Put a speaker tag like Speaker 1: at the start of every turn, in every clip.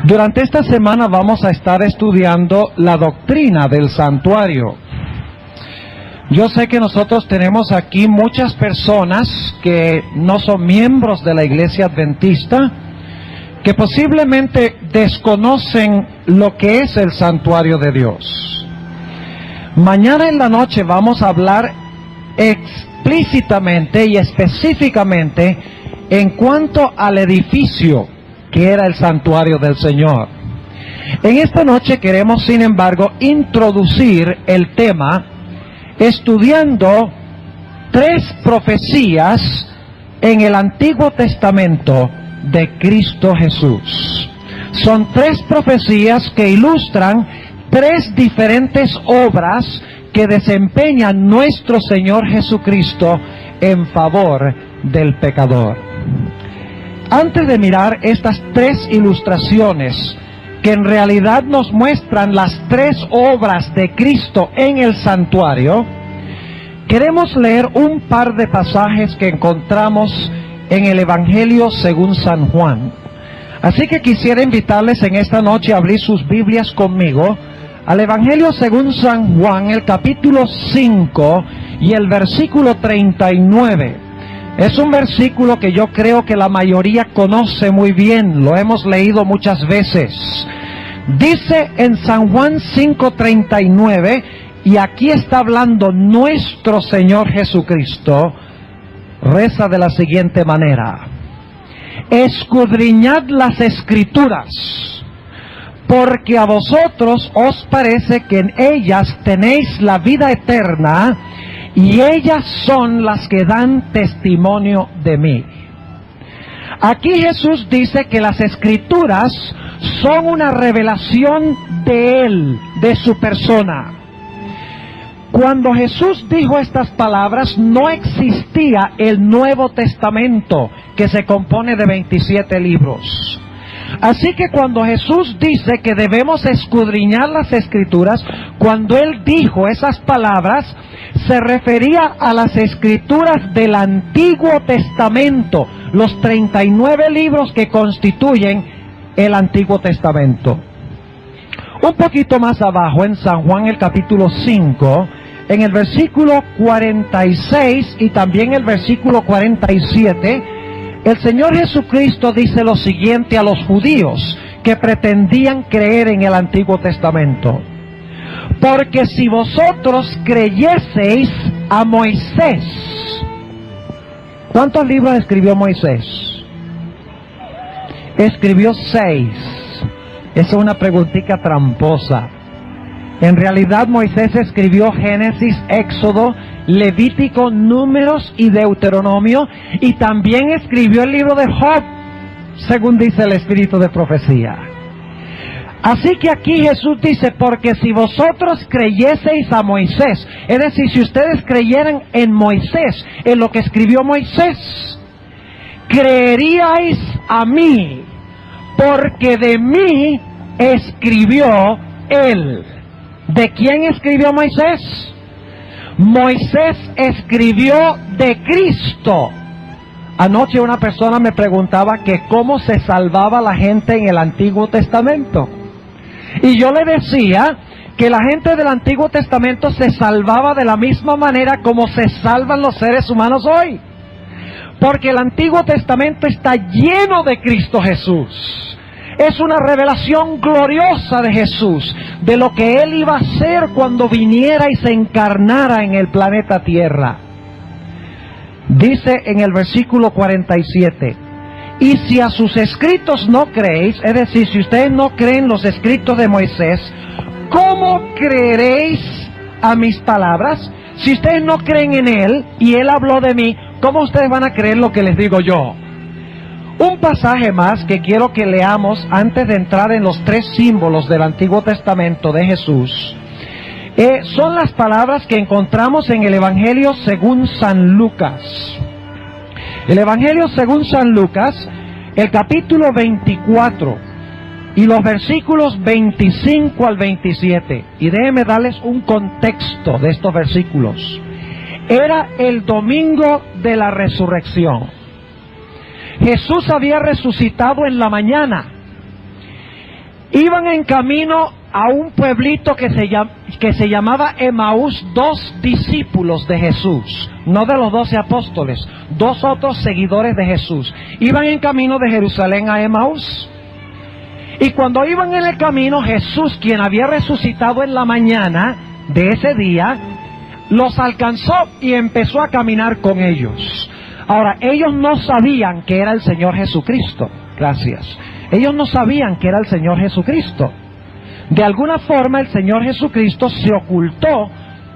Speaker 1: Durante esta semana vamos a estar estudiando la doctrina del santuario. Yo sé que nosotros tenemos aquí muchas personas que no son miembros de la Iglesia Adventista, que posiblemente desconocen lo que es el santuario de Dios. Mañana en la noche vamos a hablar explícitamente y específicamente en cuanto al edificio que era el santuario del Señor. En esta noche queremos, sin embargo, introducir el tema estudiando 3 profecías en el Antiguo Testamento de Cristo Jesús. Son 3 profecías que ilustran 3 diferentes obras que desempeña nuestro Señor Jesucristo en favor del pecador. Antes de mirar estas 3 ilustraciones, que en realidad nos muestran las 3 obras de Cristo en el santuario, queremos leer un par de pasajes que encontramos en el Evangelio según San Juan. Así que quisiera invitarles en esta noche a abrir sus Biblias conmigo al Evangelio según San Juan, el capítulo 5 y el versículo 39. Es un versículo que yo creo que la mayoría conoce muy bien, lo hemos leído muchas veces. Dice en San Juan 5:39, y aquí está hablando nuestro Señor Jesucristo, reza de la siguiente manera: escudriñad las Escrituras, porque a vosotros os parece que en ellas tenéis la vida eterna, y ellas son las que dan testimonio de mí. Aquí Jesús dice que las Escrituras son una revelación de Él, de su persona. Cuando Jesús dijo estas palabras, no existía el Nuevo Testamento, que se compone de 27 libros. Así que cuando Jesús dice que debemos escudriñar las Escrituras, cuando Él dijo esas palabras, se refería a las Escrituras del Antiguo Testamento, los 39 libros que constituyen el Antiguo Testamento. Un poquito más abajo, en San Juan el capítulo 5, en el versículo 46 y también el versículo 47, el Señor Jesucristo dice lo siguiente a los judíos que pretendían creer en el Antiguo Testamento: porque si vosotros creyeseis a Moisés. ¿Cuántos libros escribió Moisés? Escribió 6. Esa es una preguntita tramposa. En realidad Moisés escribió Génesis, Éxodo, Levítico, Números y Deuteronomio, y también escribió el libro de Job, según dice el espíritu de profecía. Así que aquí Jesús dice: porque si vosotros creyeseis a Moisés, es decir, si ustedes creyeran en Moisés, en lo que escribió Moisés, creeríais a mí, porque de mí escribió él. ¿De quién escribió Moisés? Moisés escribió de Cristo. Anoche una persona me preguntaba que cómo se salvaba la gente en el Antiguo Testamento. Y yo le decía que la gente del Antiguo Testamento se salvaba de la misma manera como se salvan los seres humanos hoy. Porque el Antiguo Testamento está lleno de Cristo Jesús. Es una revelación gloriosa de Jesús, de lo que Él iba a hacer cuando viniera y se encarnara en el planeta Tierra. Dice en el versículo 47, y si a sus escritos no creéis, es decir, si ustedes no creen los escritos de Moisés, ¿cómo creeréis a mis palabras? Si ustedes no creen en Él, y Él habló de mí, ¿cómo ustedes van a creer lo que les digo yo? Un pasaje más que quiero que leamos antes de entrar en los 3 símbolos del Antiguo Testamento de Jesús, son las palabras que encontramos en el Evangelio según San Lucas. El Evangelio según San Lucas, el capítulo 24 y los versículos 25 al 27. Y déjenme darles un contexto de estos versículos. Era el domingo de la resurrección. Jesús había resucitado en la mañana Iban en camino a un pueblito que se llamaba Emaús, 2 discípulos de Jesús, no de los 12 apóstoles, 2 otros seguidores de Jesús. Iban en camino de Jerusalén a Emaús. Y cuando iban en el camino, Jesús, quien había resucitado en la mañana de ese día, los alcanzó y empezó a caminar con ellos. Ahora, ellos no sabían que era el Señor Jesucristo. Gracias. Ellos no sabían que era el Señor Jesucristo. De alguna forma el Señor Jesucristo se ocultó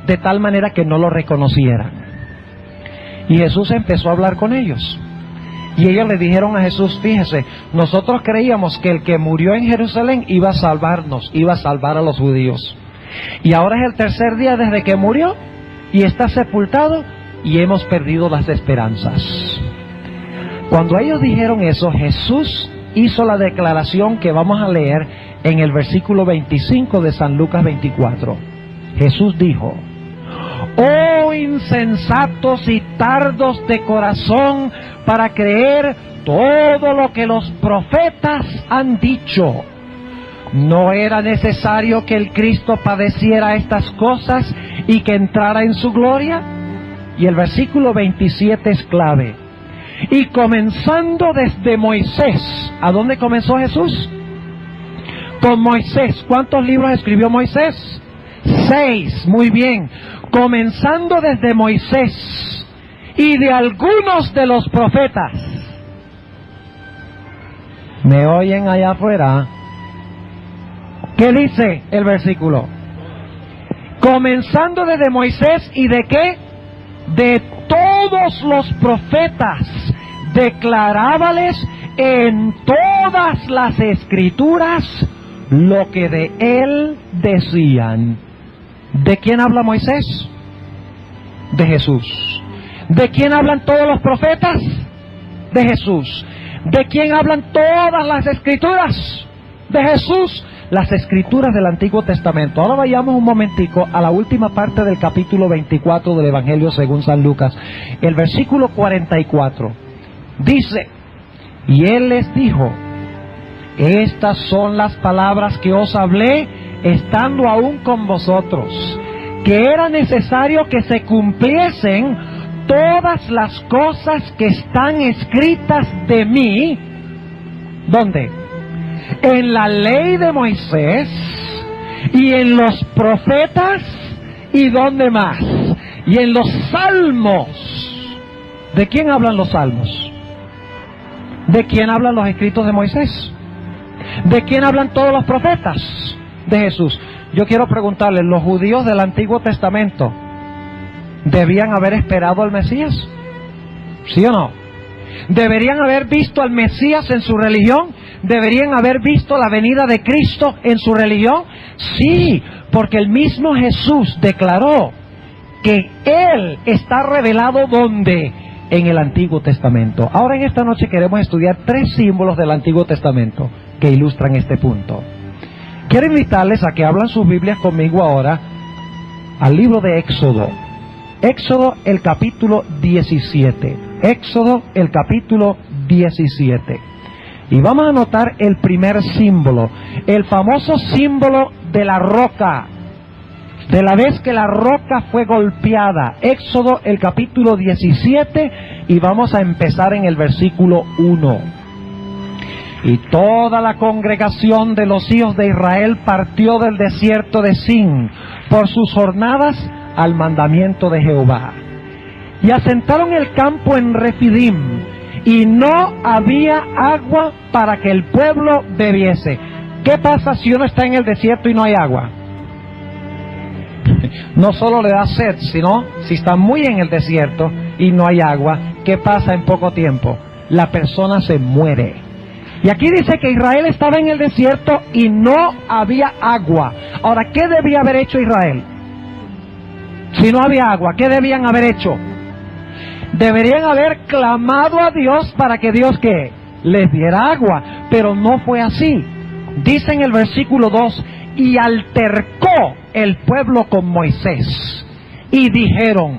Speaker 1: de tal manera que no lo reconocieran. Y Jesús empezó a hablar con ellos. Y ellos le dijeron a Jesús, fíjese, nosotros creíamos que el que murió en Jerusalén iba a salvarnos, iba a salvar a los judíos. Y ahora es el tercer día desde que murió y está sepultado y hemos perdido las esperanzas. Cuando ellos dijeron eso, Jesús hizo la declaración que vamos a leer en el versículo 25 de San Lucas 24. Jesús dijo: oh insensatos y tardos de corazón para creer todo lo que los profetas han dicho. ¿No era necesario que el Cristo padeciera estas cosas y que entrara en su gloria? Y el versículo 27 es clave. Y comenzando desde Moisés, ¿a dónde comenzó Jesús? Con Moisés. ¿Cuántos libros escribió Moisés? 6, muy bien. Comenzando desde Moisés y de algunos de los profetas. ¿Me oyen allá afuera? ¿Qué dice el versículo? Comenzando desde Moisés y de qué? De todos los profetas, declarábales en todas las escrituras lo que de él decían. ¿De quién habla Moisés? De Jesús. ¿De quién hablan todos los profetas? De Jesús. ¿De quién hablan todas las escrituras? De Jesús. Las escrituras del Antiguo Testamento. Ahora vayamos un momentico a la última parte del capítulo 24 del Evangelio según San Lucas. El versículo 44 dice: y él les dijo: estas son las palabras que os hablé estando aún con vosotros, que era necesario que se cumpliesen todas las cosas que están escritas de mí. ¿Dónde? En la ley de Moisés y en los profetas. ¿Y dónde más? Y en los salmos. ¿De quién hablan los salmos? ¿De quién hablan los escritos de Moisés? ¿De quién hablan todos los profetas? De Jesús. Yo quiero preguntarles, ¿los judíos del Antiguo Testamento debían haber esperado al Mesías? ¿Sí o no? ¿Deberían haber visto al Mesías en su religión? ¿Deberían haber visto la venida de Cristo en su religión? Sí, porque el mismo Jesús declaró que Él está revelado ¿dónde? En el Antiguo Testamento. Ahora en esta noche queremos estudiar 3 símbolos del Antiguo Testamento que ilustran este punto. Quiero invitarles a que abran sus Biblias conmigo ahora al libro de Éxodo. Éxodo el capítulo 17. Éxodo el capítulo 17. Y vamos a notar el primer símbolo, el famoso símbolo de la roca, de la vez que la roca fue golpeada. Éxodo el capítulo 17 y vamos a empezar en el versículo 1. Y toda la congregación de los hijos de Israel partió del desierto de Sin por sus jornadas al mandamiento de Jehová. Y asentaron el campo en Refidim, y no había agua para que el pueblo bebiese. ¿Qué pasa si uno está en el desierto y no hay agua? No solo le da sed, sino si está muy en el desierto y no hay agua, ¿qué pasa en poco tiempo? La persona se muere. Y aquí dice que Israel estaba en el desierto y no había agua. Ahora, ¿qué debía haber hecho Israel? Si no había agua, ¿qué debían haber hecho? Deberían haber clamado a Dios para que Dios, ¿qué? Les diera agua, pero no fue así. Dice en el versículo 2, y altercó el pueblo con Moisés, y dijeron,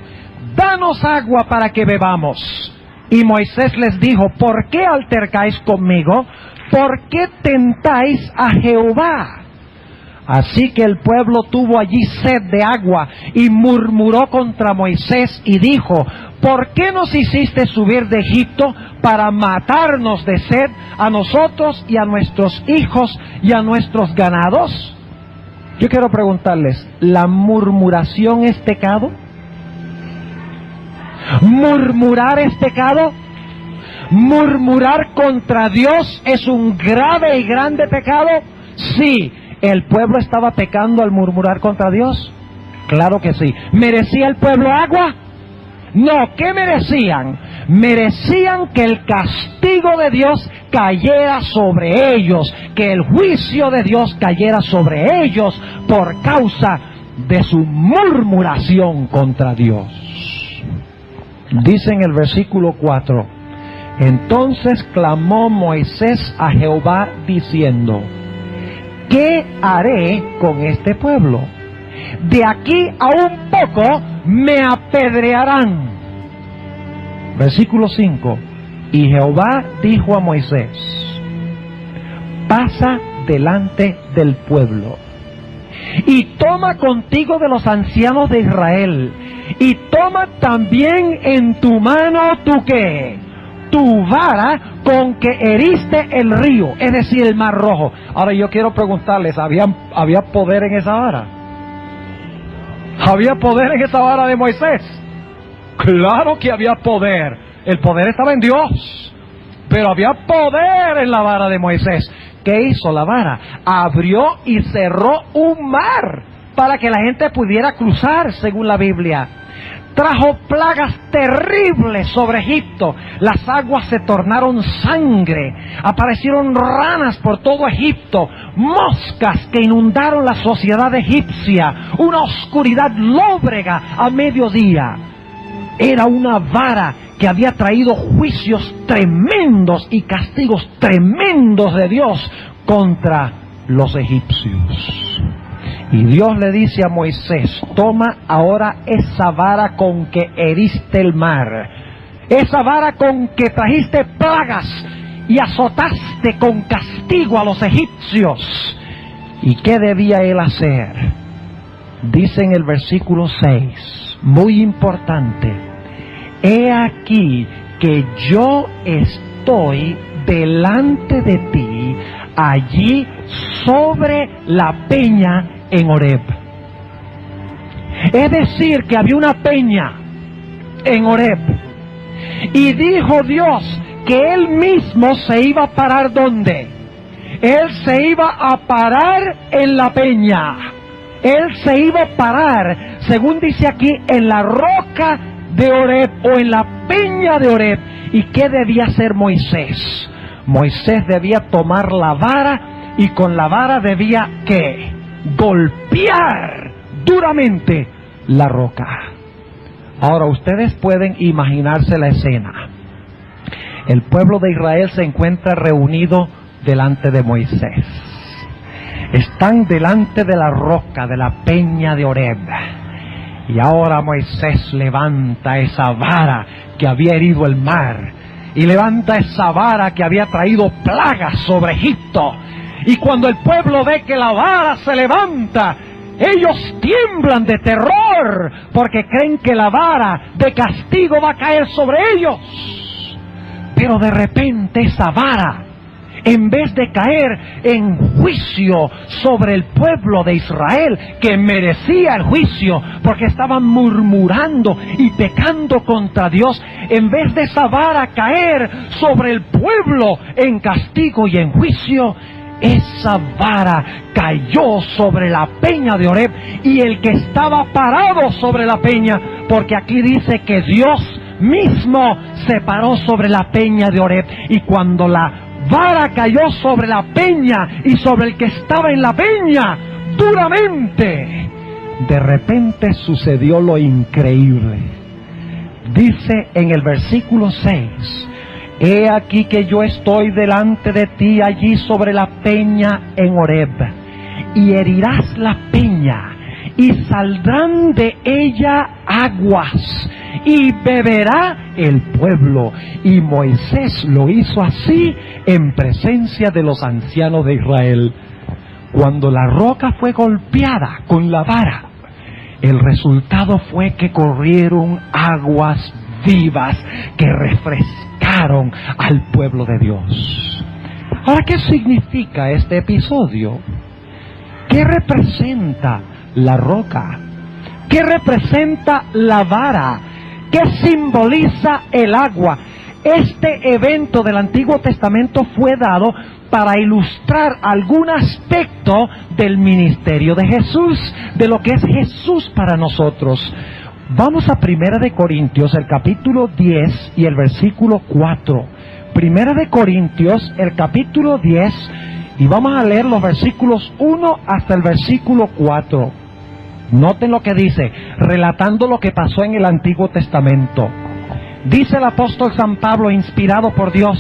Speaker 1: danos agua para que bebamos. Y Moisés les dijo, ¿por qué altercáis conmigo? ¿por qué tentáis a Jehová? Así que el pueblo tuvo allí sed de agua y murmuró contra Moisés y dijo: ¿por qué nos hiciste subir de Egipto para matarnos de sed a nosotros y a nuestros hijos y a nuestros ganados? Yo quiero preguntarles, ¿la murmuración es pecado? ¿Murmurar es pecado? ¿Murmurar contra Dios es un grave y grande pecado? Sí. ¿El pueblo estaba pecando al murmurar contra Dios? Claro que sí. ¿Merecía el pueblo agua? No. ¿Qué merecían? Merecían que el castigo de Dios cayera sobre ellos, que el juicio de Dios cayera sobre ellos por causa de su murmuración contra Dios. Dice en el versículo 4: entonces clamó Moisés a Jehová diciendo: ¿qué haré con este pueblo? De aquí a un poco me apedrearán. Versículo 5. Y Jehová dijo a Moisés: pasa delante del pueblo, y toma contigo de los ancianos de Israel, y toma también en tu mano tu ¿qué? Tu vara con que heriste el río, es decir, el mar rojo. Ahora yo quiero preguntarles, ¿había poder en esa vara? ¿Había poder en esa vara de Moisés? Claro que había poder. El poder estaba en Dios, pero había poder en la vara de Moisés. ¿Qué hizo la vara? Abrió y cerró un mar para que la gente pudiera cruzar, según la Biblia. Trajo plagas terribles sobre Egipto. Las aguas se tornaron sangre. Aparecieron ranas por todo Egipto. Moscas que inundaron la sociedad egipcia. Una oscuridad lóbrega a mediodía. Era una vara que había traído juicios tremendos y castigos tremendos de Dios contra los egipcios. Y Dios le dice a Moisés: toma ahora esa vara con que heriste el mar, esa vara con que trajiste plagas y azotaste con castigo a los egipcios. ¿Y qué debía él hacer? Dice en el versículo 6, muy importante: he aquí que yo estoy delante de ti allí sobre la peña en Horeb. Es decir, que había una peña en Horeb. Y dijo Dios que Él mismo se iba a parar ¿dónde? Él se iba a parar en la peña. Él se iba a parar, según dice aquí, en la roca de Horeb o en la peña de Horeb. ¿Y qué debía hacer Moisés? Moisés debía tomar la vara y con la vara debía ¿qué? Golpear duramente la roca. Ahora ustedes pueden imaginarse la escena. El pueblo de Israel se encuentra reunido delante de Moisés. Están delante de la roca, de la peña de Horeb. Y ahora Moisés levanta esa vara que había herido el mar. Y levanta esa vara que había traído plagas sobre Egipto. Y cuando el pueblo ve que la vara se levanta, ellos tiemblan de terror, porque creen que la vara de castigo va a caer sobre ellos. Pero de repente esa vara, en vez de caer en juicio sobre el pueblo de Israel, que merecía el juicio porque estaban murmurando y pecando contra Dios, en vez de esa vara caer sobre el pueblo en castigo y en juicio, esa vara cayó sobre la peña de Horeb y el que estaba parado sobre la peña, porque aquí dice que Dios mismo se paró sobre la peña de Horeb, y cuando la vara cayó sobre la peña y sobre el que estaba en la peña duramente, de repente sucedió lo increíble. Dice en el versículo 6: he aquí que yo estoy delante de ti allí sobre la peña en Horeb, y herirás la peña, y saldrán de ella aguas, y beberá el pueblo. Y Moisés lo hizo así en presencia de los ancianos de Israel. Cuando la roca fue golpeada con la vara, el resultado fue que corrieron aguas vivas que refrescaron al pueblo de Dios. Ahora, ¿qué significa este episodio? ¿Qué representa la roca? ¿Qué representa la vara? ¿Qué simboliza el agua? Este evento del Antiguo Testamento fue dado para ilustrar algún aspecto del ministerio de Jesús, de lo que es Jesús para nosotros. Vamos a 1 de Corintios, el capítulo 10 y el versículo 4. 1 de Corintios, el capítulo 10, y vamos a leer los versículos 1 hasta el versículo 4. Noten lo que dice, relatando lo que pasó en el Antiguo Testamento. Dice el apóstol San Pablo, inspirado por Dios: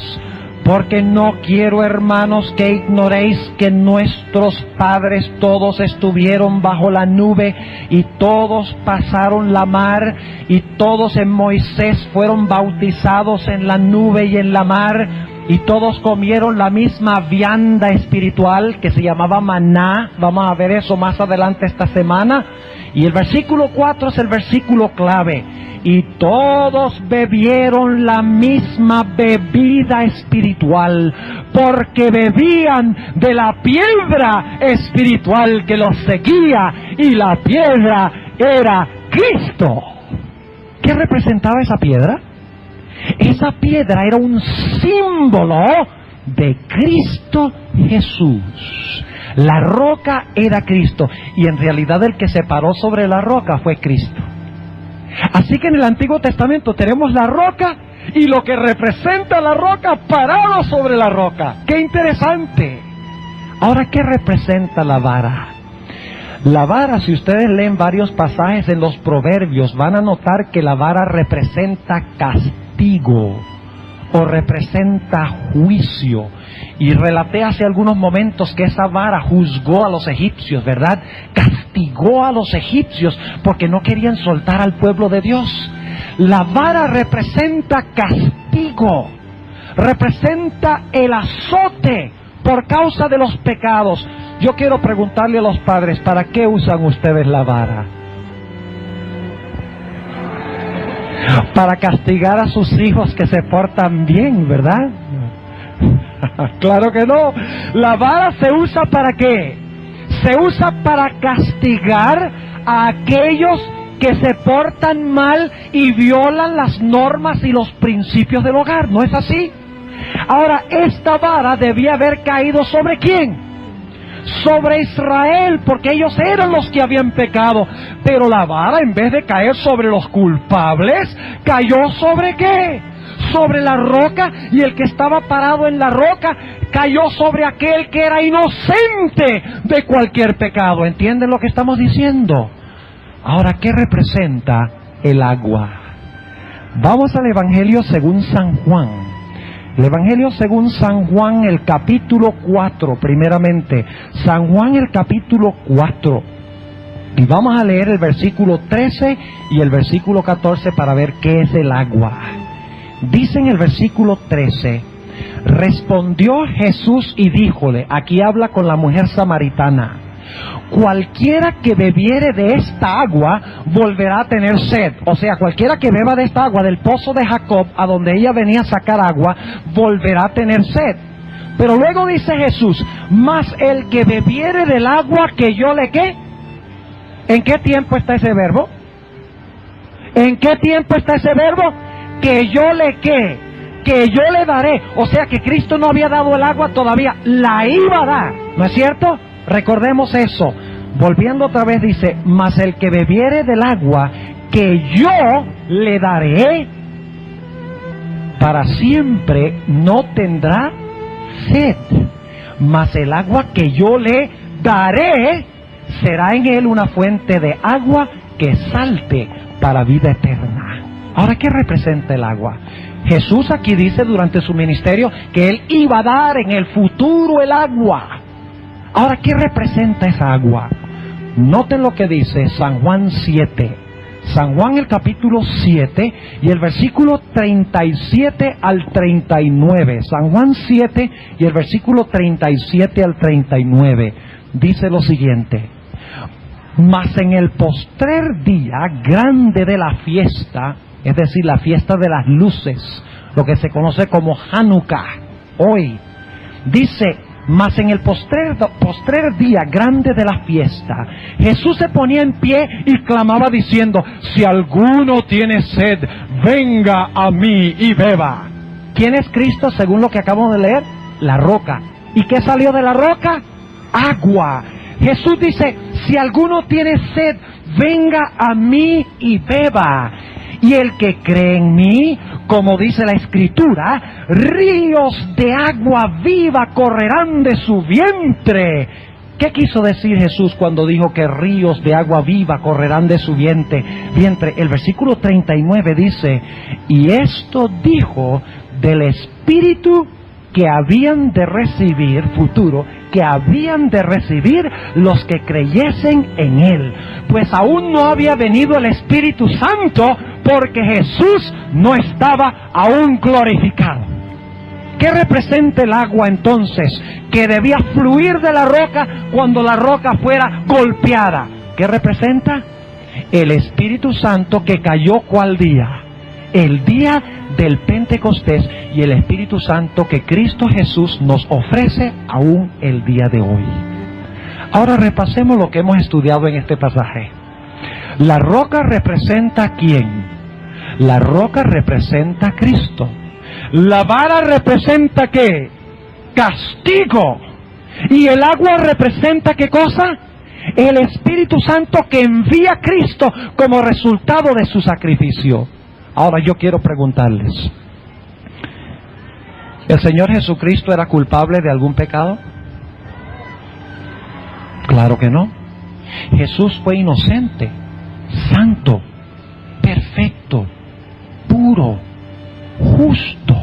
Speaker 1: porque no quiero, hermanos, que ignoréis que nuestros padres todos estuvieron bajo la nube, y todos pasaron la mar, y todos en Moisés fueron bautizados en la nube y en la mar, y todos comieron la misma vianda espiritual que se llamaba maná. Vamos a ver eso más adelante esta semana. Y el versículo 4 es el versículo clave. Y todos bebieron la misma bebida espiritual, porque bebían de la piedra espiritual que los seguía, y la piedra era Cristo. ¿Qué representaba esa piedra? Esa piedra era un símbolo de Cristo Jesús. La roca era Cristo, y en realidad el que se paró sobre la roca fue Cristo. Así que en el Antiguo Testamento tenemos la roca y lo que representa la roca parado sobre la roca. ¡Qué interesante! Ahora, ¿qué representa la vara? La vara, si ustedes leen varios pasajes en los Proverbios, van a notar que la vara representa castigo o representa juicio. Y relaté hace algunos momentos que esa vara juzgó a los egipcios, ¿verdad? Castigó a los egipcios porque no querían soltar al pueblo de Dios. La vara representa castigo, representa el azote por causa de los pecados. Yo quiero preguntarle a los padres, ¿para qué usan ustedes la vara? Para castigar a sus hijos que se portan bien, ¿verdad? Claro que no. La vara se usa ¿para qué? Se usa para castigar a aquellos que se portan mal y violan las normas y los principios del hogar. ¿No es así? Ahora, esta vara debía haber caído ¿sobre quién? Sobre Israel, porque ellos eran los que habían pecado. Pero la vara, en vez de caer sobre los culpables, cayó ¿sobre qué? Sobre la roca, y el que estaba parado en la roca cayó sobre aquel que era inocente de cualquier pecado. ¿Entienden lo que estamos diciendo? Ahora, ¿qué representa el agua? Vamos al Evangelio según San Juan. El Evangelio según San Juan, el capítulo 4, primeramente. San Juan, el capítulo 4. Y vamos a leer el versículo 13 y el versículo 14 para ver qué es el agua. Dice en el versículo 13: respondió Jesús y díjole, aquí habla con la mujer samaritana: cualquiera que bebiere de esta agua volverá a tener sed. O sea, cualquiera que beba de esta agua del pozo de Jacob, a donde ella venía a sacar agua, volverá a tener sed. Pero luego dice Jesús: mas el que bebiere del agua que yo le ¿qué? ¿En qué tiempo está ese verbo? ¿En qué tiempo está ese verbo? Que yo le ¿qué? Que yo le daré. O sea que Cristo no había dado el agua todavía, la iba a dar, ¿no es cierto? Recordemos eso. Volviendo otra vez dice: mas el que bebiere del agua que yo le daré, para siempre no tendrá sed, mas el agua que yo le daré será en él una fuente de agua que salte para vida eterna. Ahora, ¿qué representa el agua? Jesús aquí dice durante su ministerio que Él iba a dar en el futuro el agua. Ahora, ¿qué representa esa agua? Noten lo que dice San Juan 7. San Juan el capítulo 7 y el versículo 37 al 39. San Juan 7 y el versículo 37 al 39. Dice lo siguiente: mas en el postrer día grande de la fiesta, es decir, la fiesta de las luces, lo que se conoce como Hanukkah, hoy, dice, mas en el postrer día grande de la fiesta, Jesús se ponía en pie y clamaba diciendo: si alguno tiene sed, venga a mí y beba. ¿Quién es Cristo según lo que acabamos de leer? La roca. ¿Y qué salió de la roca? Agua. Jesús dice: si alguno tiene sed, venga a mí y beba. Y el que cree en mí, como dice la Escritura, ríos de agua viva correrán de su vientre. ¿Qué quiso decir Jesús cuando dijo que ríos de agua viva correrán de su vientre? El versículo 39 dice: y esto dijo del Espíritu que habían de recibir, futuro, que habían de recibir los que creyesen en Él. Pues aún no había venido el Espíritu Santo, porque Jesús no estaba aún glorificado. ¿Qué representa el agua entonces? Que debía fluir de la roca cuando la roca fuera golpeada. ¿Qué representa? El Espíritu Santo que cayó ¿cuál día? El día del Pentecostés, y el Espíritu Santo que Cristo Jesús nos ofrece aún el día de hoy. Ahora repasemos lo que hemos estudiado en este pasaje. La roca representa ¿a quién? La roca representa a Cristo. La vara representa ¿qué? Castigo. Y el agua representa ¿qué cosa? El Espíritu Santo que envía a Cristo como resultado de su sacrificio. Ahora yo quiero preguntarles: ¿el Señor Jesucristo era culpable de algún pecado? Claro que no. Jesús fue inocente, santo, perfecto, puro, justo.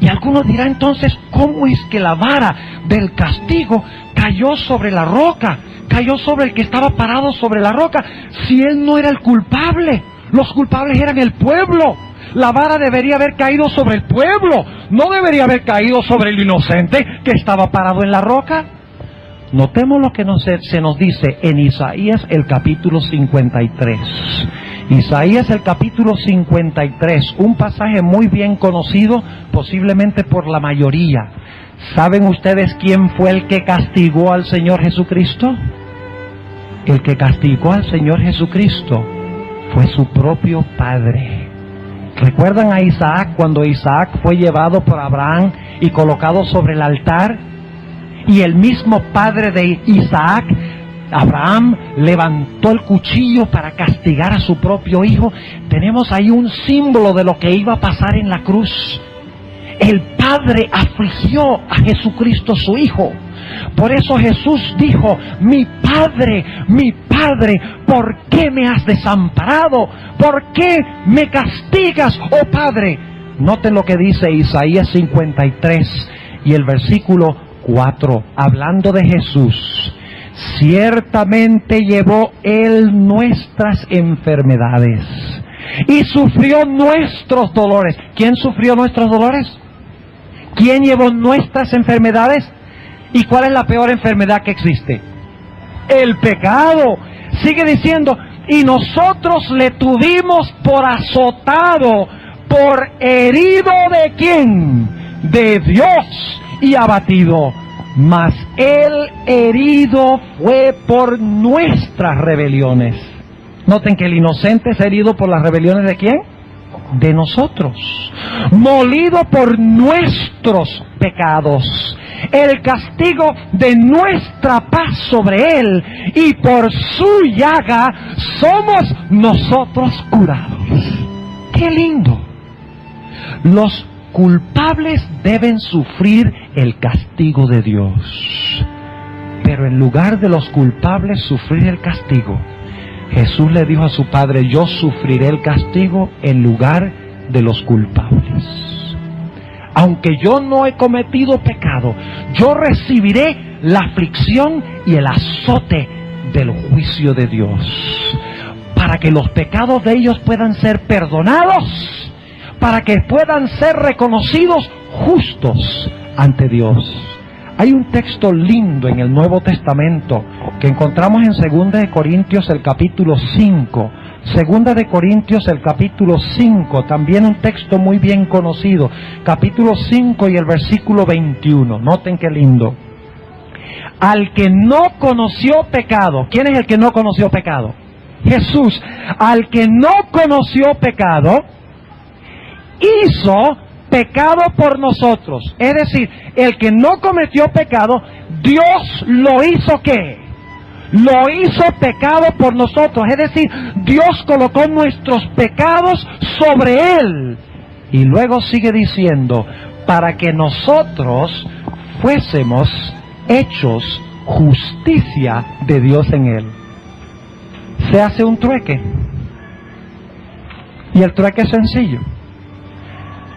Speaker 1: Y algunos dirán entonces: ¿cómo es que la vara del castigo cayó sobre la roca? Cayó sobre el que estaba parado sobre la roca, si él no era el culpable. Los culpables eran el pueblo. La vara debería haber caído sobre el pueblo, no debería haber caído sobre el inocente que estaba parado en la roca. Notemos lo que se nos dice en Isaías el capítulo 53. Isaías el capítulo 53, un pasaje muy bien conocido posiblemente por la mayoría. ¿Saben ustedes quién fue el que castigó al Señor Jesucristo? El que castigó al Señor Jesucristo fue su propio padre. ¿Recuerdan a Isaac cuando Isaac fue llevado por Abraham y colocado sobre el altar? Y el mismo padre de Isaac, Abraham, levantó el cuchillo para castigar a su propio hijo. Tenemos ahí un símbolo de lo que iba a pasar en la cruz. El Padre afligió a Jesucristo su Hijo. Por eso Jesús dijo: mi Padre, ¿por qué me has desamparado? ¿Por qué me castigas, oh Padre? Noten lo que dice Isaías 53 y el versículo 4, hablando de Jesús: ciertamente llevó Él nuestras enfermedades y sufrió nuestros dolores. ¿Quién sufrió nuestros dolores? ¿Quién llevó nuestras enfermedades? ¿Y cuál es la peor enfermedad que existe? El pecado. Sigue diciendo: y nosotros le tuvimos por azotado, por herido ¿de quién? De Dios, y abatido. Mas Él herido fue por nuestras rebeliones. Noten que el inocente es herido por las rebeliones ¿de quién? De nosotros. Molido por nuestros pecados. El castigo de nuestra paz sobre Él, y por su llaga somos nosotros curados. ¡Qué lindo! Los culpables deben sufrir el castigo de Dios. Pero en lugar de los culpables sufrir el castigo, Jesús le dijo a su Padre: yo sufriré el castigo en lugar de los culpables. Aunque yo no he cometido pecado, yo recibiré la aflicción y el azote del juicio de Dios. para que los pecados de ellos puedan ser perdonados, para que puedan ser reconocidos justos ante Dios. Hay un texto lindo en el Nuevo Testamento que encontramos en 2 de Corintios el capítulo 5. 2 de Corintios el capítulo 5, también un texto muy bien conocido. Capítulo 5 y el versículo 21. Noten qué lindo. Al que no conoció pecado. ¿Quién es el que no conoció pecado? Jesús. Al que no conoció pecado, hizo pecado por nosotros. Es decir, el que no cometió pecado, Dios lo hizo ¿qué? Lo hizo pecado por nosotros. Es decir, Dios colocó nuestros pecados sobre Él. Y luego sigue diciendo, para que nosotros fuésemos hechos justicia de Dios en Él. Se hace un trueque. Y el trueque es sencillo.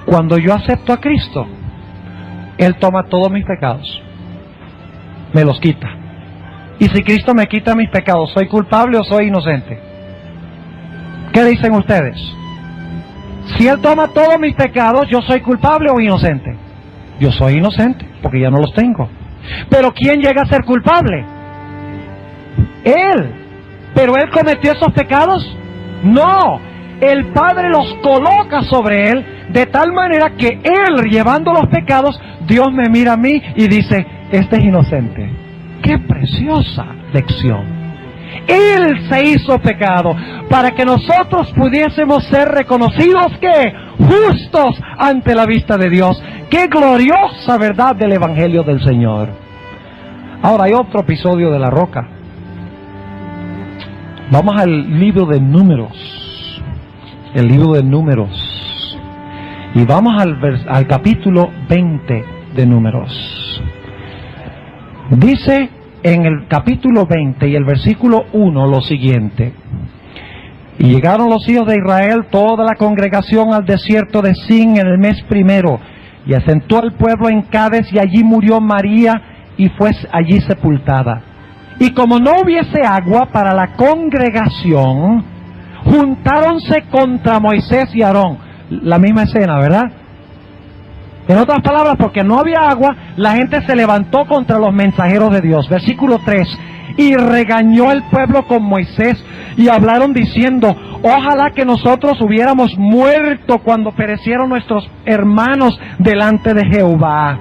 Speaker 1: Cuando yo acepto a Cristo, Él toma todos mis pecados, me los quita. Y si Cristo me quita mis pecados, ¿soy culpable o soy inocente? ¿Qué dicen ustedes? Si Él toma todos mis pecados, ¿yo soy culpable o inocente? Yo soy inocente, porque ya no los tengo. Pero ¿quién llega a ser culpable? Él. ¿Pero Él cometió esos pecados? No. El Padre los coloca sobre Él, de tal manera que Él, llevando los pecados, Dios me mira a mí y dice, este es inocente. ¡Qué preciosa lección! Él se hizo pecado para que nosotros pudiésemos ser reconocidos, ¿qué? Justos ante la vista de Dios. ¡Qué gloriosa verdad del Evangelio del Señor! Ahora hay otro episodio de la roca. Vamos al libro de Números. El libro de Números. Y vamos al capítulo 20 de Números. Dice en el capítulo 20 y el versículo 1 lo siguiente. Y llegaron los hijos de Israel, toda la congregación, al desierto de Sin en el mes primero. Y asentó el pueblo en Cades, y allí murió María, y fue allí sepultada. Y como no hubiese agua para la congregación, juntáronse contra Moisés y Aarón. La misma escena, ¿verdad? En otras palabras, porque no había agua, la gente se levantó contra los mensajeros de Dios. Versículo 3. Y regañó el pueblo con Moisés, y hablaron diciendo, ojalá que nosotros hubiéramos muerto cuando perecieron nuestros hermanos delante de Jehová.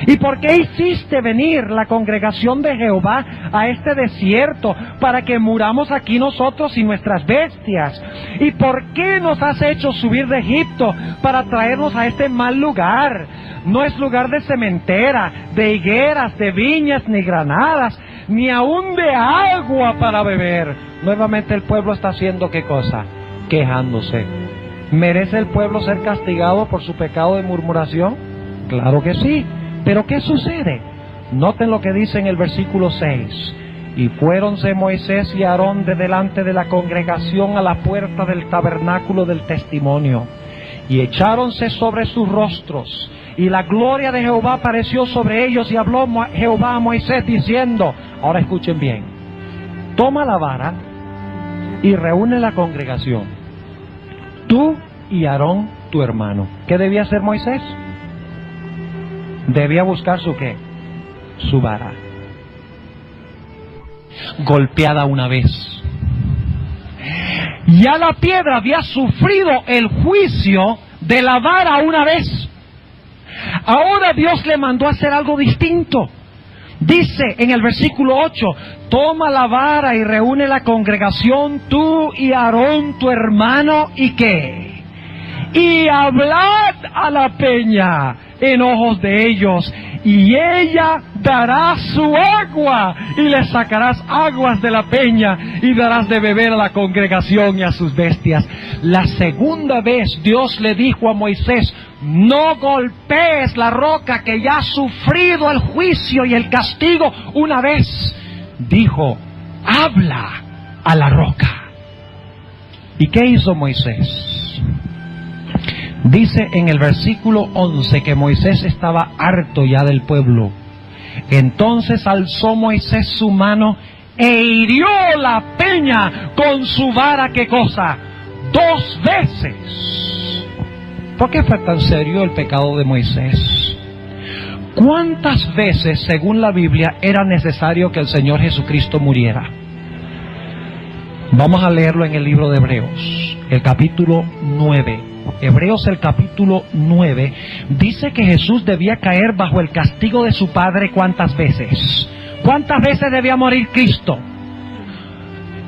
Speaker 1: ¿Y por qué hiciste venir la congregación de Jehová a este desierto para que muramos aquí nosotros y nuestras bestias? ¿Y por qué nos has hecho subir de Egipto para traernos a este mal lugar? No es lugar de sementera, de higueras, de viñas, ni granadas, ni aún de agua para beber. Nuevamente el pueblo está haciendo ¿qué cosa? Quejándose. ¿Merece el pueblo ser castigado por su pecado de murmuración? Claro que sí. ¿Pero qué sucede? Noten lo que dice en el versículo 6. Y fuéronse Moisés y Aarón de delante de la congregación a la puerta del tabernáculo del testimonio, y echáronse sobre sus rostros, y la gloria de Jehová apareció sobre ellos, y habló Jehová a Moisés diciendo, ahora escuchen bien, toma la vara y reúne la congregación, tú y Aarón tu hermano. ¿Qué debía hacer Moisés? Debía buscar su ¿qué? Su vara. Golpeada una vez. Ya la piedra había sufrido el juicio de la vara una vez. Ahora Dios le mandó a hacer algo distinto. Dice en el versículo 8, toma la vara y reúne la congregación, tú y Aarón tu hermano, ¿y qué? Y hablad a la peña en ojos de ellos, y ella dará su agua, y le sacarás aguas de la peña, y darás de beber a la congregación y a sus bestias. La segunda vez Dios le dijo a Moisés, no golpees la roca que ya ha sufrido el juicio y el castigo una vez. Dijo, habla a la roca. ¿Y qué hizo Moisés? Dice en el versículo 11 que Moisés estaba harto ya del pueblo. Entonces alzó Moisés su mano e hirió la peña con su vara, ¿qué cosa? 2 veces. ¿Por qué fue tan serio el pecado de Moisés? ¿Cuántas veces, según la Biblia, era necesario que el Señor Jesucristo muriera? Vamos a leerlo en el libro de Hebreos, el capítulo 9. Hebreos, el capítulo 9, dice que Jesús debía caer bajo el castigo de su Padre. ¿Cuántas veces? ¿Cuántas veces debía morir Cristo?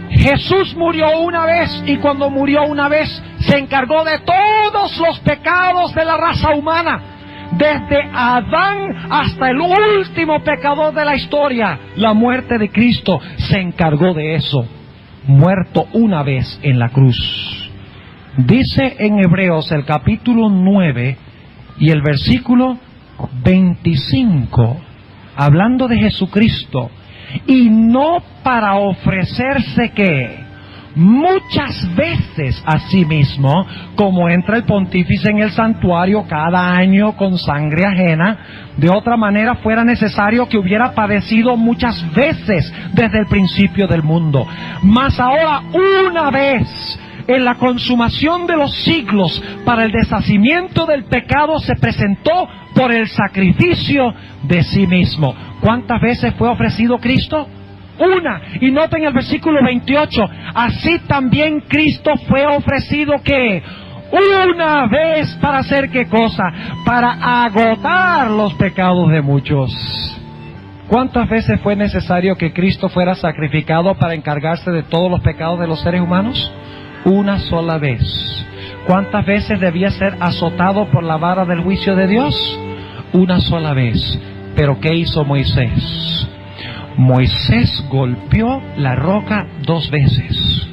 Speaker 1: Jesús murió una vez, y cuando murió una vez se encargó de todos los pecados de la raza humana, desde Adán hasta el último pecador de la historia. La muerte de Cristo se encargó de eso, muerto una vez en la cruz. Dice en Hebreos el capítulo 9 y el versículo 25, hablando de Jesucristo, y no para ofrecerse ¿qué? Muchas veces a sí mismo, como entra el pontífice en el santuario cada año con sangre ajena. De otra manera fuera necesario que hubiera padecido muchas veces desde el principio del mundo. Mas ahora una vez, en la consumación de los siglos, para el deshacimiento del pecado, se presentó por el sacrificio de sí mismo. ¿Cuántas veces fue ofrecido Cristo? Una. Y noten el versículo 28. Así también Cristo fue ofrecido ¿qué? Una vez, para hacer ¿qué cosa? Para agotar los pecados de muchos. ¿Cuántas veces fue necesario que Cristo fuera sacrificado para encargarse de todos los pecados de los seres humanos? Una sola vez. ¿Cuántas veces debía ser azotado por la vara del juicio de Dios? Una sola vez. ¿Pero qué hizo Moisés? Moisés golpeó la roca 2 veces.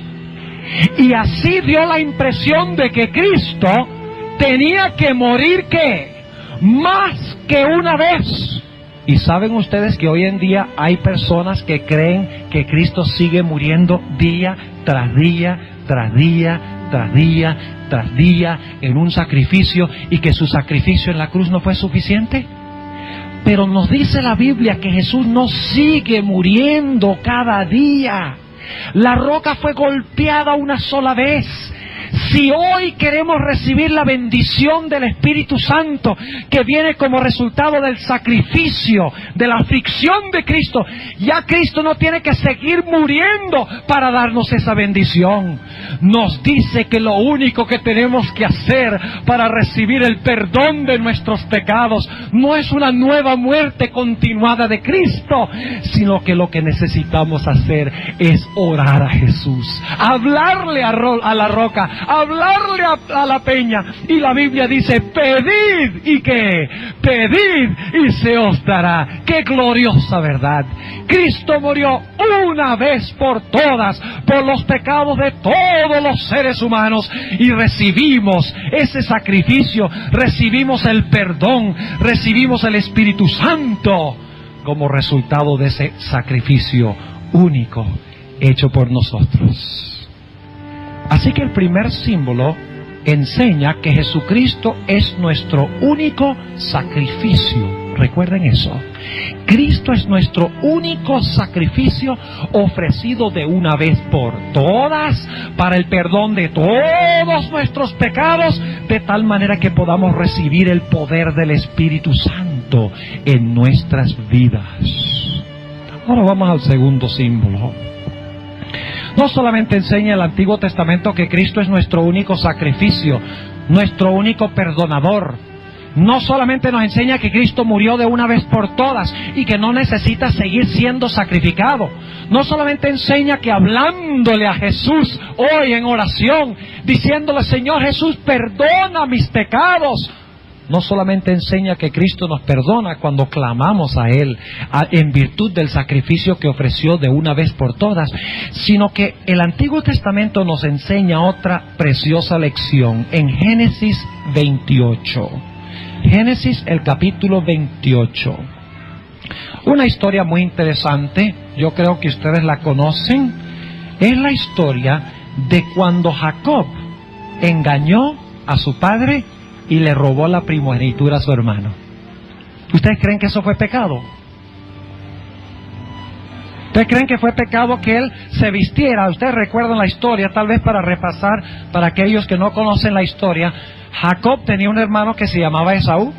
Speaker 1: Y así dio la impresión de que Cristo tenía que morir ¿qué? Más que una vez. Y saben ustedes que hoy en día hay personas que creen que Cristo sigue muriendo día tras día, tras día, tras día, tras día, en un sacrificio, y que su sacrificio en la cruz no fue suficiente. Pero nos dice la Biblia que Jesús no sigue muriendo cada día. La roca fue golpeada una sola vez. Si hoy queremos recibir la bendición del Espíritu Santo, que viene como resultado del sacrificio, de la aflicción de Cristo, ya Cristo no tiene que seguir muriendo para darnos esa bendición. Nos dice que lo único que tenemos que hacer para recibir el perdón de nuestros pecados no es una nueva muerte continuada de Cristo, sino que lo que necesitamos hacer es orar a Jesús, hablarle a la roca, hablarle a la peña. Y la Biblia dice: pedid, ¿y qué? Pedid y se os dará. ¡Qué gloriosa verdad! Cristo murió una vez por todas por los pecados de todos los seres humanos, y recibimos ese sacrificio, recibimos el perdón, recibimos el Espíritu Santo como resultado de ese sacrificio único hecho por nosotros. Así que el primer símbolo enseña que Jesucristo es nuestro único sacrificio. Recuerden eso. Cristo es nuestro único sacrificio ofrecido de una vez por todas para el perdón de todos nuestros pecados, de tal manera que podamos recibir el poder del Espíritu Santo en nuestras vidas. Ahora vamos al segundo símbolo. No solamente enseña el Antiguo Testamento que Cristo es nuestro único sacrificio, nuestro único perdonador. No solamente nos enseña que Cristo murió de una vez por todas y que no necesita seguir siendo sacrificado. No solamente enseña que hablándole a Jesús hoy en oración, diciéndole: Señor Jesús, perdona mis pecados. No solamente enseña que Cristo nos perdona cuando clamamos a Él en virtud del sacrificio que ofreció de una vez por todas, sino que el Antiguo Testamento nos enseña otra preciosa lección en Génesis 28. Génesis, el capítulo 28. Una historia muy interesante, yo creo que ustedes la conocen. Es la historia de cuando Jacob engañó a su padre y le robó la primogenitura a su hermano. ¿Ustedes creen que eso fue pecado? ¿Ustedes creen que fue pecado que él se vistiera? Ustedes recuerdan la historia, tal vez para repasar, para aquellos que no conocen la historia. Jacob tenía un hermano que se llamaba Esaú.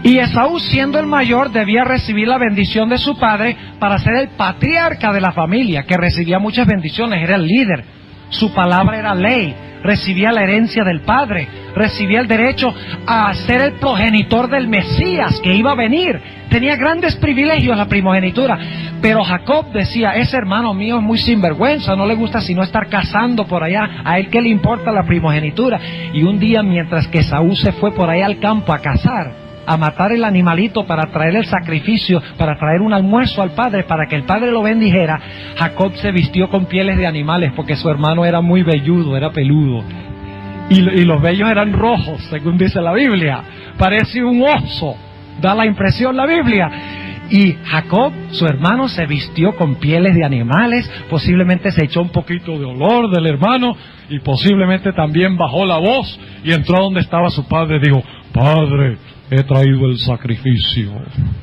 Speaker 1: Y Esaú, siendo el mayor, debía recibir la bendición de su padre para ser el patriarca de la familia, que recibía muchas bendiciones, era el líder. Su palabra era ley, recibía la herencia del padre, recibía el derecho a ser el progenitor del Mesías que iba a venir. Tenía grandes privilegios la primogenitura. Pero Jacob decía, ese hermano mío es muy sinvergüenza, no le gusta sino estar cazando por allá, a él qué le importa la primogenitura. Y un día, mientras que Esaú se fue por allá al campo a cazar, a matar el animalito para traer el sacrificio, para traer un almuerzo al padre, para que el padre lo bendijera, Jacob se vistió con pieles de animales, porque su hermano era muy velludo, era peludo. Y los vellos eran rojos, según dice la Biblia. Parece un oso, da la impresión la Biblia. Y Jacob, su hermano, se vistió con pieles de animales, posiblemente se echó un poquito de olor del hermano, y posiblemente también bajó la voz, y entró donde estaba su padre y dijo, Padre, he traído el sacrificio,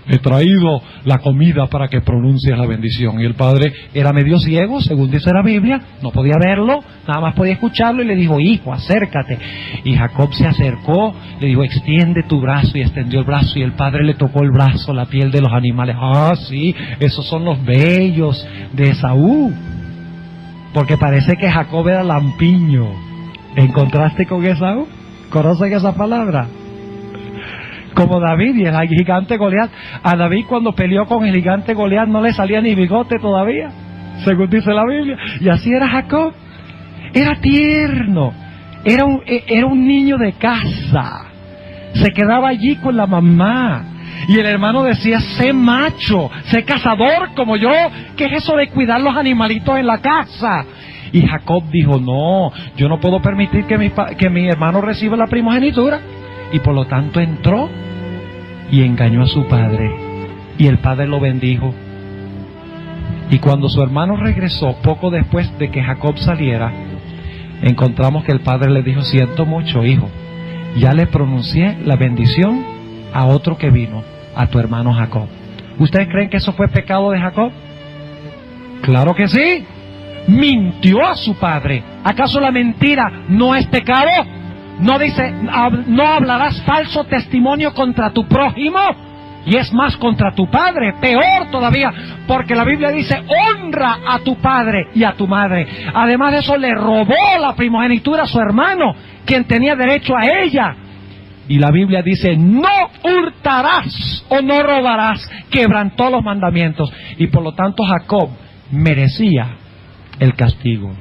Speaker 1: he traído la comida para que pronuncies la bendición. Y el padre era medio ciego, según dice la Biblia, no podía verlo, nada más podía escucharlo, y le dijo, hijo, acércate. Y Jacob se acercó, le dijo, extiende tu brazo, y extendió el brazo, y el padre le tocó el brazo, la piel de los animales. Ah, sí, esos son los vellos de Esaú, porque parece que Jacob era lampiño, en contraste con Esaú. ¿Conocen esa palabra? Como David y el gigante Goliat. A David, cuando peleó con el gigante Goliat, no le salía ni bigote todavía, según dice la Biblia. Y así era Jacob. Era tierno, era un niño de casa, se quedaba allí con la mamá. Y el hermano decía, sé macho, sé cazador como yo. ¿Qué es eso de cuidar los animalitos en la casa? Y Jacob dijo, no, yo no puedo permitir que mi hermano reciba la primogenitura. Y por lo tanto entró y engañó a su padre, y el padre lo bendijo. Y cuando su hermano regresó, poco después de que Jacob saliera, encontramos que el padre le dijo, siento mucho, hijo, ya le pronuncié la bendición a otro que vino, a tu hermano Jacob. ¿Ustedes creen que eso fue pecado de Jacob? Claro que sí. Mintió a su padre. ¿Acaso la mentira no es pecado? No dice, no hablarás falso testimonio contra tu prójimo, y es más contra tu padre, peor todavía, porque la Biblia dice, honra a tu padre y a tu madre. Además de eso, le robó la primogenitura a su hermano, quien tenía derecho a ella. Y la Biblia dice, no hurtarás o no robarás, quebrantó los mandamientos. Y por lo tanto Jacob merecía el castigo.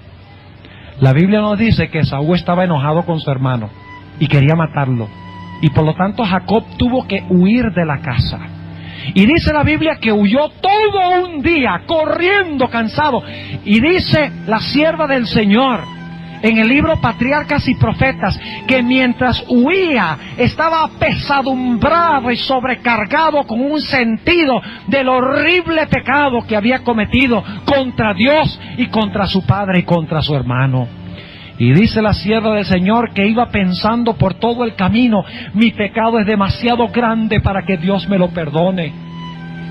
Speaker 1: La Biblia nos dice que Esaú estaba enojado con su hermano y quería matarlo. Y por lo tanto Jacob tuvo que huir de la casa. Y dice la Biblia que huyó todo un día, corriendo, cansado. Y dice la sierva del Señor, en el libro Patriarcas y Profetas, que mientras huía estaba apesadumbrado y sobrecargado con un sentido del horrible pecado que había cometido contra Dios y contra su padre y contra su hermano. Y dice la sierva del Señor que iba pensando por todo el camino, mi pecado es demasiado grande para que Dios me lo perdone.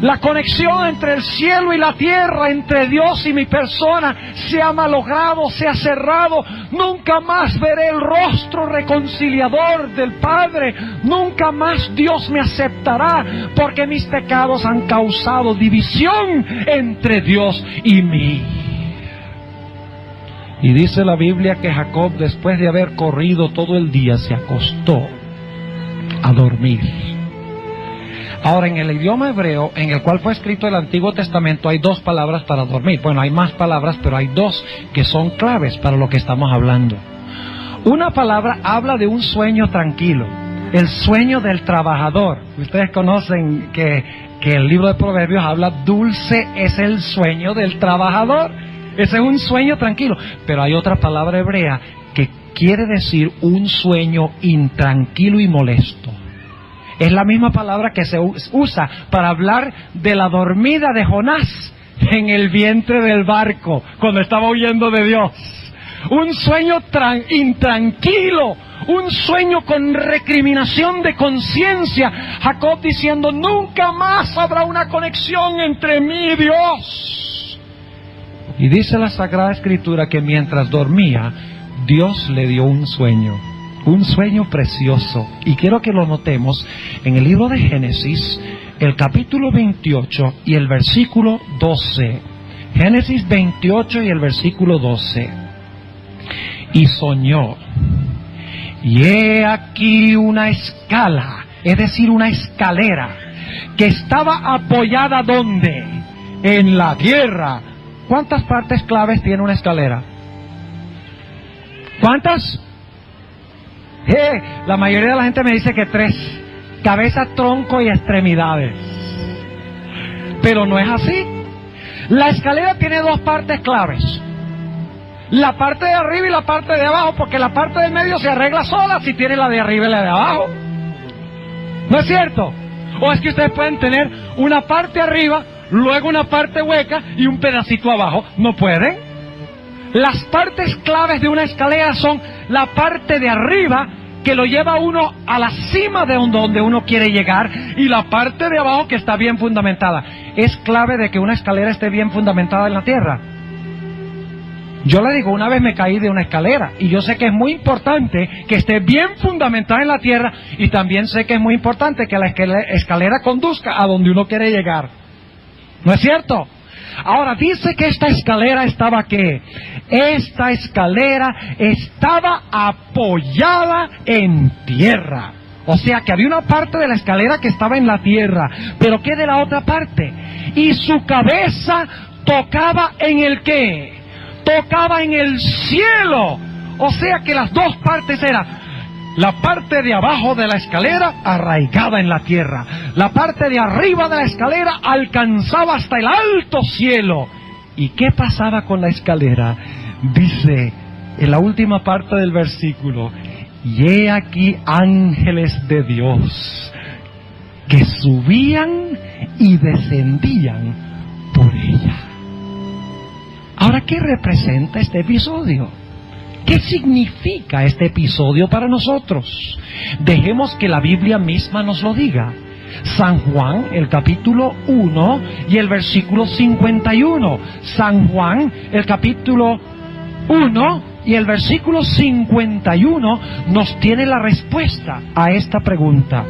Speaker 1: La conexión entre el cielo y la tierra, entre Dios y mi persona, se ha malogrado, se ha cerrado. Nunca más veré el rostro reconciliador del Padre. Nunca más Dios me aceptará, porque mis pecados han causado división entre Dios y mí. Y dice la Biblia que Jacob, después de haber corrido todo el día, se acostó a dormir. Ahora, en el idioma hebreo, en el cual fue escrito el Antiguo Testamento, hay dos palabras para dormir. Bueno, hay más palabras, pero hay dos que son claves para lo que estamos hablando. Una palabra habla de un sueño tranquilo, el sueño del trabajador. Ustedes conocen que el libro de Proverbios habla, dulce es el sueño del trabajador. Ese es un sueño tranquilo. Pero hay otra palabra hebrea que quiere decir un sueño intranquilo y molesto. Es la misma palabra que se usa para hablar de la dormida de Jonás en el vientre del barco, cuando estaba huyendo de Dios. Un sueño intranquilo, un sueño con recriminación de conciencia. Jacob diciendo, nunca más habrá una conexión entre mí y Dios. Y dice la Sagrada Escritura que mientras dormía, Dios le dio un sueño precioso. Y quiero que lo notemos en el libro de Génesis, el capítulo 28 y el versículo 12. Génesis 28 y el versículo 12. Y soñó, y he aquí una escala, es decir, una escalera, que estaba apoyada ¿dónde? En la tierra. ¿Cuántas partes claves tiene una escalera? ¿Cuántas? La mayoría de la gente me dice que 3: cabeza, tronco y extremidades. Pero no es así. La escalera tiene 2 partes claves: la parte de arriba y la parte de abajo, porque la parte del medio se arregla sola si tiene la de arriba y la de abajo. ¿No es cierto? O es que ustedes pueden tener una parte arriba, luego una parte hueca y un pedacito abajo. ¿No pueden? Las partes claves de una escalera son la parte de arriba, que lo lleva a uno a la cima de donde uno quiere llegar, y la parte de abajo que está bien fundamentada. Es clave de que una escalera esté bien fundamentada en la tierra. Yo le digo, una vez me caí de una escalera, y yo sé que es muy importante que esté bien fundamentada en la tierra, y también sé que es muy importante que la escalera conduzca a donde uno quiere llegar. ¿No es cierto? Ahora dice que esta escalera estaba ¿qué? Esta escalera estaba apoyada en tierra. O sea que había una parte de la escalera que estaba en la tierra, pero ¿qué de la otra parte? Y su cabeza tocaba en el ¿qué? Tocaba en el cielo. O sea que las 2 partes eran la parte de abajo de la escalera arraigada en la tierra, la parte de arriba de la escalera alcanzaba hasta el alto cielo. ¿Y qué pasaba con la escalera? Dice en la última parte del versículo, y he aquí ángeles de Dios que subían y descendían por ella. Ahora, ¿qué representa este episodio? ¿Qué significa este episodio para nosotros? Dejemos que la Biblia misma nos lo diga. San Juan, el capítulo 1 y el versículo 51. San Juan, el capítulo 1 y el versículo 51 nos tiene la respuesta a esta pregunta.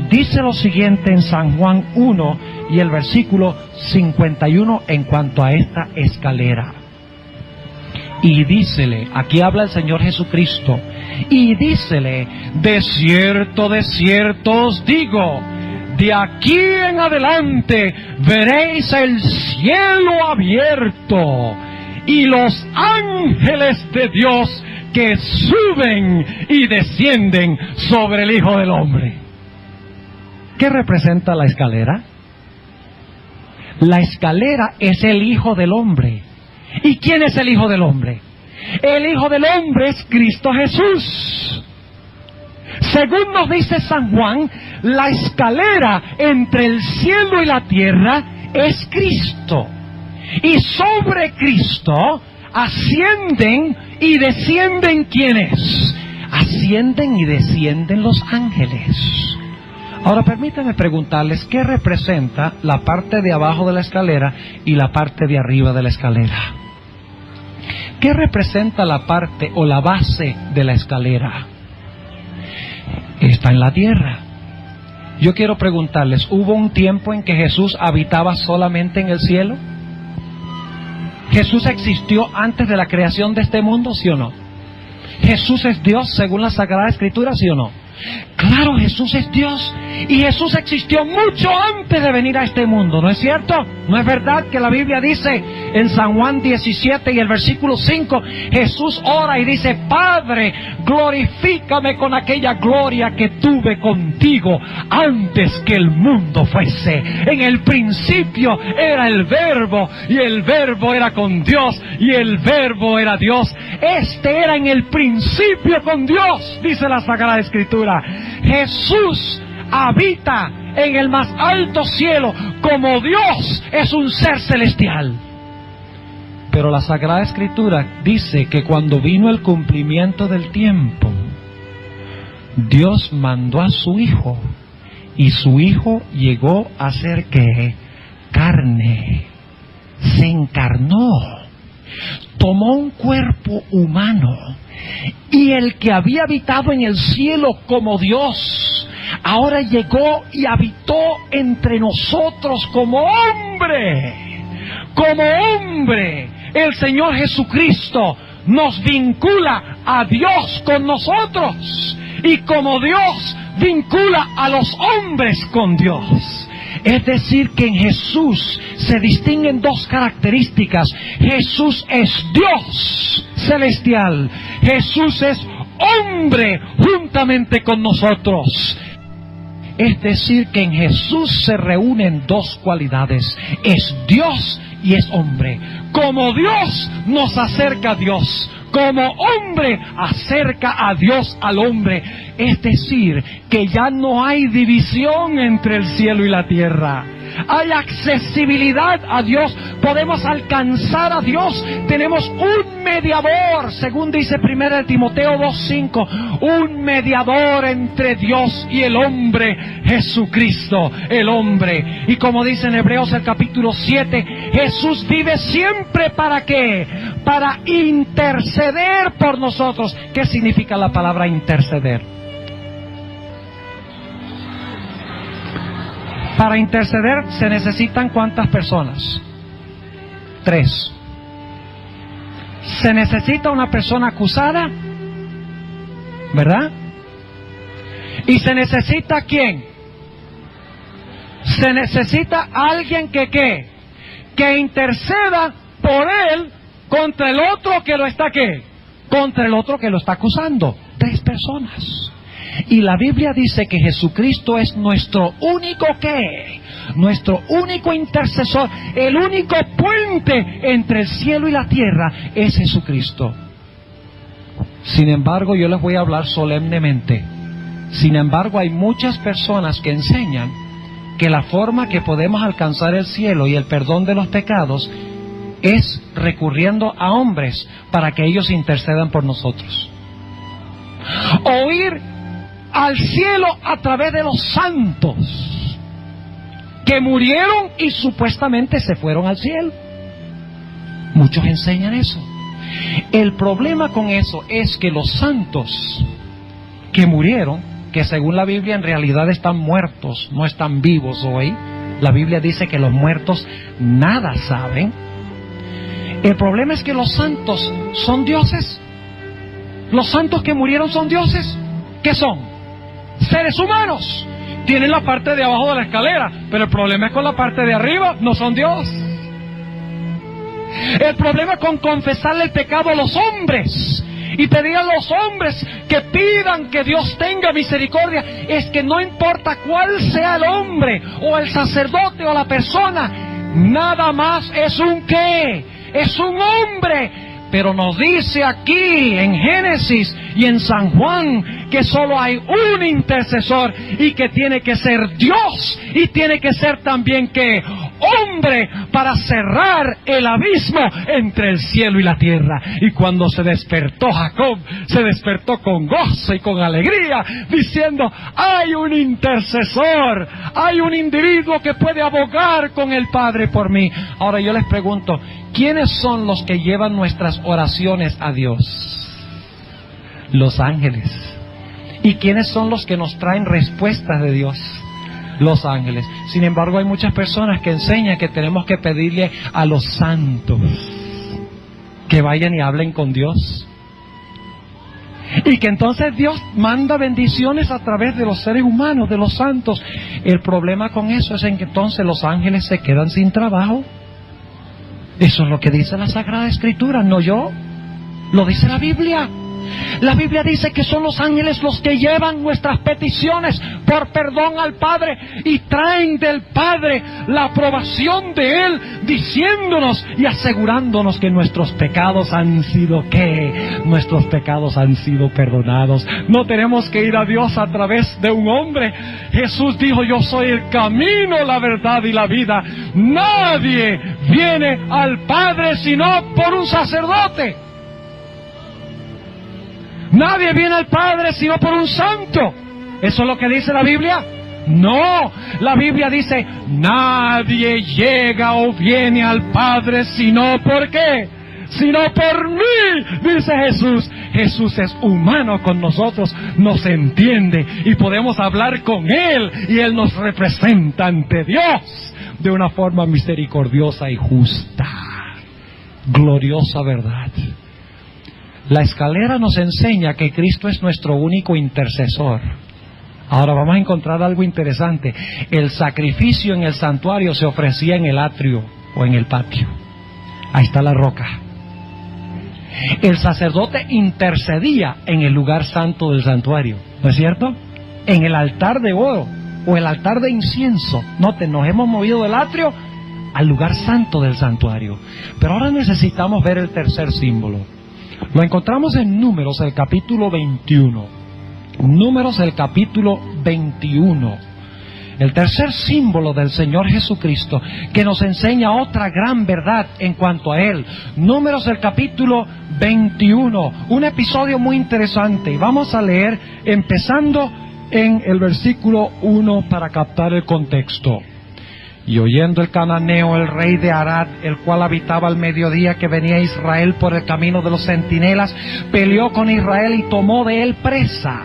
Speaker 1: Dice lo siguiente en San Juan 1 y el versículo 51 en cuanto a esta escalera. Y dícele, aquí habla el Señor Jesucristo, y dícele, de cierto os digo, de aquí en adelante veréis el cielo abierto y los ángeles de Dios que suben y descienden sobre el Hijo del Hombre. ¿Qué representa la escalera? La escalera es el Hijo del Hombre. ¿Y quién es el Hijo del Hombre? El Hijo del Hombre es Cristo Jesús. Según nos dice San Juan, la escalera entre el cielo y la tierra es Cristo. Y sobre Cristo ascienden y descienden ¿quiénes? Ascienden y descienden los ángeles. Ahora permítanme preguntarles, ¿qué representa la parte de abajo de la escalera y la parte de arriba de la escalera? ¿Qué representa la parte o la base de la escalera? Está en la tierra. Yo quiero preguntarles, ¿hubo un tiempo en que Jesús habitaba solamente en el cielo? ¿Jesús existió antes de la creación de este mundo, sí o no? ¿Jesús es Dios según la Sagrada Escritura, sí o no? Claro, Jesús es Dios, y Jesús existió mucho antes de venir a este mundo, ¿no es cierto? ¿No es verdad que la Biblia dice en San Juan 17 y el versículo 5, Jesús ora y dice, Padre, glorifícame con aquella gloria que tuve contigo antes que el mundo fuese? En el principio era el Verbo, y el Verbo era con Dios, y el Verbo era Dios. Este era en el principio con Dios, dice la Sagrada Escritura. Jesús habita en el más alto cielo, como Dios es un ser celestial. Pero la Sagrada Escritura dice que cuando vino el cumplimiento del tiempo, Dios mandó a su Hijo, y su Hijo llegó a ser ¿qué? Carne. Se encarnó, tomó un cuerpo humano, y el que había habitado en el cielo como Dios, ahora llegó y habitó entre nosotros como hombre. Como hombre, el Señor Jesucristo nos vincula a Dios con nosotros, y como Dios vincula a los hombres con Dios. Es decir, que en Jesús se distinguen dos características. Jesús es Dios celestial, Jesús es hombre juntamente con nosotros. Es decir, que en Jesús se reúnen dos cualidades: es Dios y es hombre. Como Dios nos acerca a Dios, como hombre acerca a Dios al hombre. Es decir, que ya no hay división entre el cielo y la tierra. Hay accesibilidad a Dios, podemos alcanzar a Dios. Tenemos un mediador, según dice 1 Timoteo 2:5, un mediador entre Dios y el hombre, Jesucristo, el hombre. Y como dice en Hebreos el capítulo 7, Jesús vive siempre ¿para qué? Para interceder por nosotros. ¿Qué significa la palabra interceder? Para interceder se necesitan ¿cuántas personas? 3. Se necesita una persona acusada, ¿verdad? Y se necesita ¿quién? Se necesita alguien que ¿qué? Que interceda por él contra el otro que lo está ¿qué? Contra el otro que lo está acusando. 3 personas. Y la Biblia dice que Jesucristo es nuestro único ¿qué? Nuestro único intercesor. El único puente entre el cielo y la tierra es Jesucristo. Sin embargo, yo les voy a hablar solemnemente. Sin embargo, hay muchas personas que enseñan que la forma que podemos alcanzar el cielo y el perdón de los pecados es recurriendo a hombres para que ellos intercedan por nosotros. O ir al cielo a través de los santos que murieron y supuestamente se fueron al cielo. Muchos enseñan eso. El problema con eso es que los santos que murieron, que según la Biblia en realidad están muertos, no están vivos hoy. La Biblia dice que los muertos nada saben. El problema es que los santos son dioses. Los santos que murieron son dioses. ¿Qué son? Seres humanos. Tienen la parte de abajo de la escalera, pero el problema es con la parte de arriba. No son Dios. El problema con confesarle el pecado a los hombres y pedir a los hombres que pidan que Dios tenga misericordia es que no importa cuál sea el hombre o el sacerdote o la persona, nada más es un ¿qué? Es un hombre. Pero nos dice aquí en Génesis y en San Juan que solo hay un intercesor y que tiene que ser Dios y tiene que ser también que hombre para cerrar el abismo entre el cielo y la tierra. Y cuando se despertó Jacob, se despertó con gozo y con alegría, diciendo: hay un intercesor, hay un individuo que puede abogar con el Padre por mí. Ahora yo les pregunto, ¿quiénes son los que llevan nuestras oraciones a Dios? Los ángeles. ¿Y quiénes son los que nos traen respuestas de Dios? Los ángeles. Sin embargo, hay muchas personas que enseñan que tenemos que pedirle a los santos que vayan y hablen con Dios. Y que entonces Dios manda bendiciones a través de los seres humanos, de los santos. El problema con eso es en que entonces los ángeles se quedan sin trabajo. Eso es lo que dice la Sagrada Escritura, no yo. Lo dice la Biblia. La Biblia dice que son los ángeles los que llevan nuestras peticiones por perdón al Padre y traen del Padre la aprobación de Él, diciéndonos y asegurándonos que nuestros pecados han sido ¿qué? Nuestros pecados han sido perdonados. No tenemos que ir a Dios a través de un hombre. Jesús dijo: yo soy el camino, la verdad y la vida. Nadie viene al Padre sino por un sacerdote. Nadie viene al Padre sino por un santo. ¿Eso es lo que dice la Biblia? No, la Biblia dice, nadie llega o viene al Padre sino ¿por qué? Sino por mí, dice Jesús. Jesús es humano con nosotros, nos entiende y podemos hablar con Él y Él nos representa ante Dios de una forma misericordiosa y justa. Gloriosa verdad. La escalera nos enseña que Cristo es nuestro único intercesor. Ahora vamos a encontrar algo interesante. El sacrificio en el santuario se ofrecía en el atrio o en el patio. Ahí está la roca. El sacerdote intercedía en el lugar santo del santuario, ¿no es cierto? En el altar de oro o el altar de incienso. Noten, nos hemos movido del atrio al lugar santo del santuario. Pero ahora necesitamos ver el tercer símbolo. Lo encontramos en Números, el capítulo 21. Números, el capítulo 21. El tercer símbolo del Señor Jesucristo, que nos enseña otra gran verdad en cuanto a Él. Números, el capítulo 21. Un episodio muy interesante. Y vamos a leer empezando en el versículo 1 para captar el contexto. Y oyendo el cananeo, el rey de Arad, el cual habitaba al mediodía que venía Israel por el camino de los centinelas, peleó con Israel y tomó de él presa.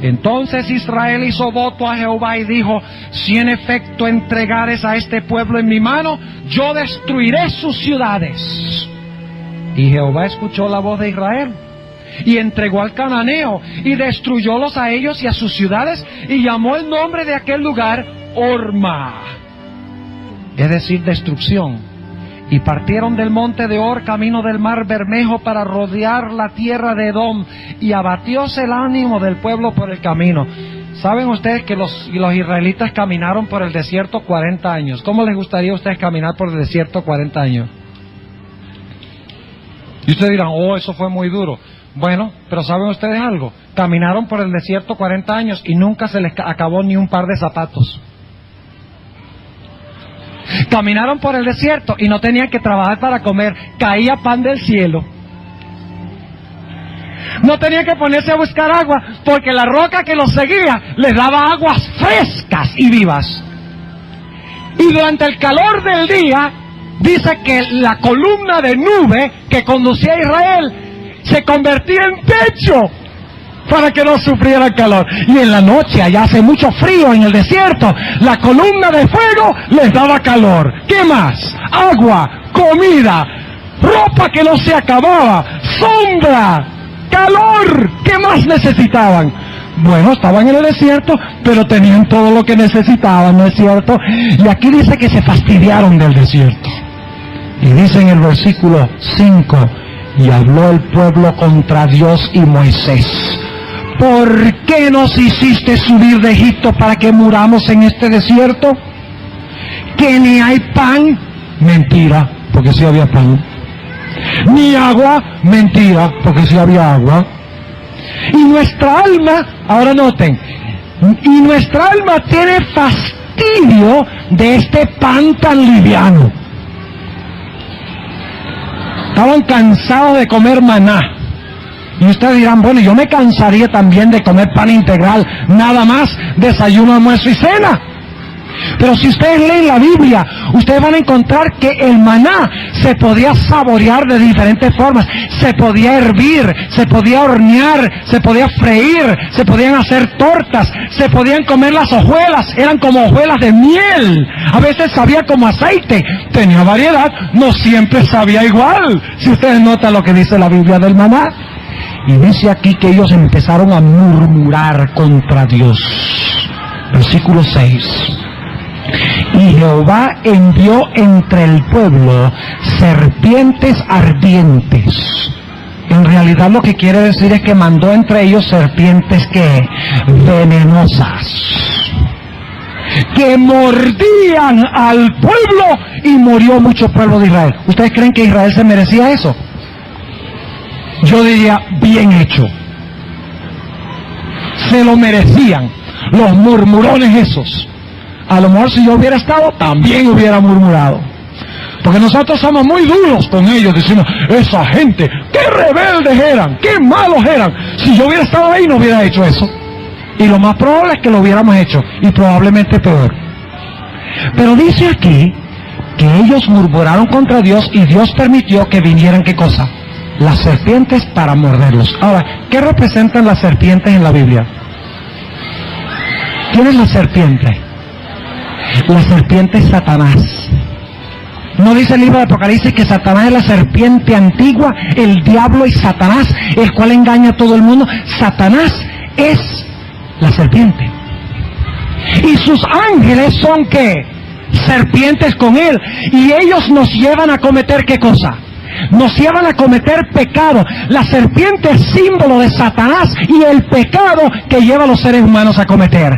Speaker 1: Entonces Israel hizo voto a Jehová y dijo, si en efecto entregares a este pueblo en mi mano, yo destruiré sus ciudades. Y Jehová escuchó la voz de Israel y entregó al cananeo y destruyólos a ellos y a sus ciudades y llamó el nombre de aquel lugar Horma, es decir, destrucción. Y partieron del monte de Or camino del mar Bermejo para rodear la tierra de Edom, y abatióse el ánimo del pueblo por el camino. ¿Saben ustedes que los israelitas caminaron por el desierto 40 años? ¿Cómo les gustaría a ustedes caminar por el desierto 40 años? Y ustedes dirán, oh, eso fue muy duro. Bueno, pero ¿saben ustedes algo? Caminaron por el desierto 40 años y nunca se les acabó ni un par de zapatos. Caminaron por el desierto y no tenían que trabajar para comer, caía pan del cielo. No tenían que ponerse a buscar agua, porque la roca que los seguía les daba aguas frescas y vivas. Y durante el calor del día, dice que la columna de nube que conducía a Israel se convertía en techo para que no sufriera el calor. Y en la noche, allá hace mucho frío en el desierto, la columna de fuego les daba calor. ¿Qué más? Agua, comida, ropa que no se acababa, sombra, calor. ¿Qué más necesitaban? Bueno, estaban en el desierto, pero tenían todo lo que necesitaban, ¿no es cierto? Y aquí dice que se fastidiaron del desierto. Y dice en el versículo 5, y habló el pueblo contra Dios y Moisés. ¿Por qué nos hiciste subir de Egipto para que muramos en este desierto? ¿Que ni hay pan? Mentira, porque sí había pan. ¿Ni agua? Mentira, porque sí había agua. Y nuestra alma, ahora noten, y nuestra alma tiene fastidio de este pan tan liviano. Estaban cansados de comer maná. Y ustedes dirán, bueno, yo me cansaría también de comer pan integral, nada más, desayuno, almuerzo y cena. Pero si ustedes leen la Biblia, ustedes van a encontrar que el maná se podía saborear de diferentes formas. Se podía hervir, se podía hornear, se podía freír, se podían hacer tortas, se podían comer las hojuelas, eran como hojuelas de miel. A veces sabía como aceite, tenía variedad, no siempre sabía igual. Si ustedes notan lo que dice la Biblia del maná. Y dice aquí que ellos empezaron a murmurar contra Dios. Versículo 6. Y Jehová envió entre el pueblo serpientes ardientes. En realidad lo que quiere decir es que mandó entre ellos serpientes que venenosas, que mordían al pueblo, y murió mucho pueblo de Israel. ¿Ustedes creen que Israel se merecía eso? Yo diría, bien hecho. Se lo merecían los murmurones esos. A lo mejor si yo hubiera estado, también hubiera murmurado.
Speaker 2: Porque nosotros somos muy duros con ellos. Decimos, esa gente, qué rebeldes eran, qué malos eran. Si yo hubiera estado ahí no hubiera hecho eso. Y lo más probable es que lo hubiéramos hecho, y probablemente peor. Pero dice aquí que ellos murmuraron contra Dios y Dios permitió que vinieran, ¿qué cosa? Las serpientes para morderlos. Ahora, ¿qué representan las serpientes en la Biblia? ¿Quién es la serpiente? La serpiente es Satanás. ¿No dice el libro de Apocalipsis que Satanás es la serpiente antigua, el diablo y Satanás, el cual engaña a todo el mundo? Satanás es la serpiente. Y sus ángeles son, ¿qué? Serpientes con él. Y ellos nos llevan a cometer, ¿qué cosa? Nos llevan a cometer pecado. La serpiente es símbolo de Satanás y el pecado que lleva a los seres humanos a cometer.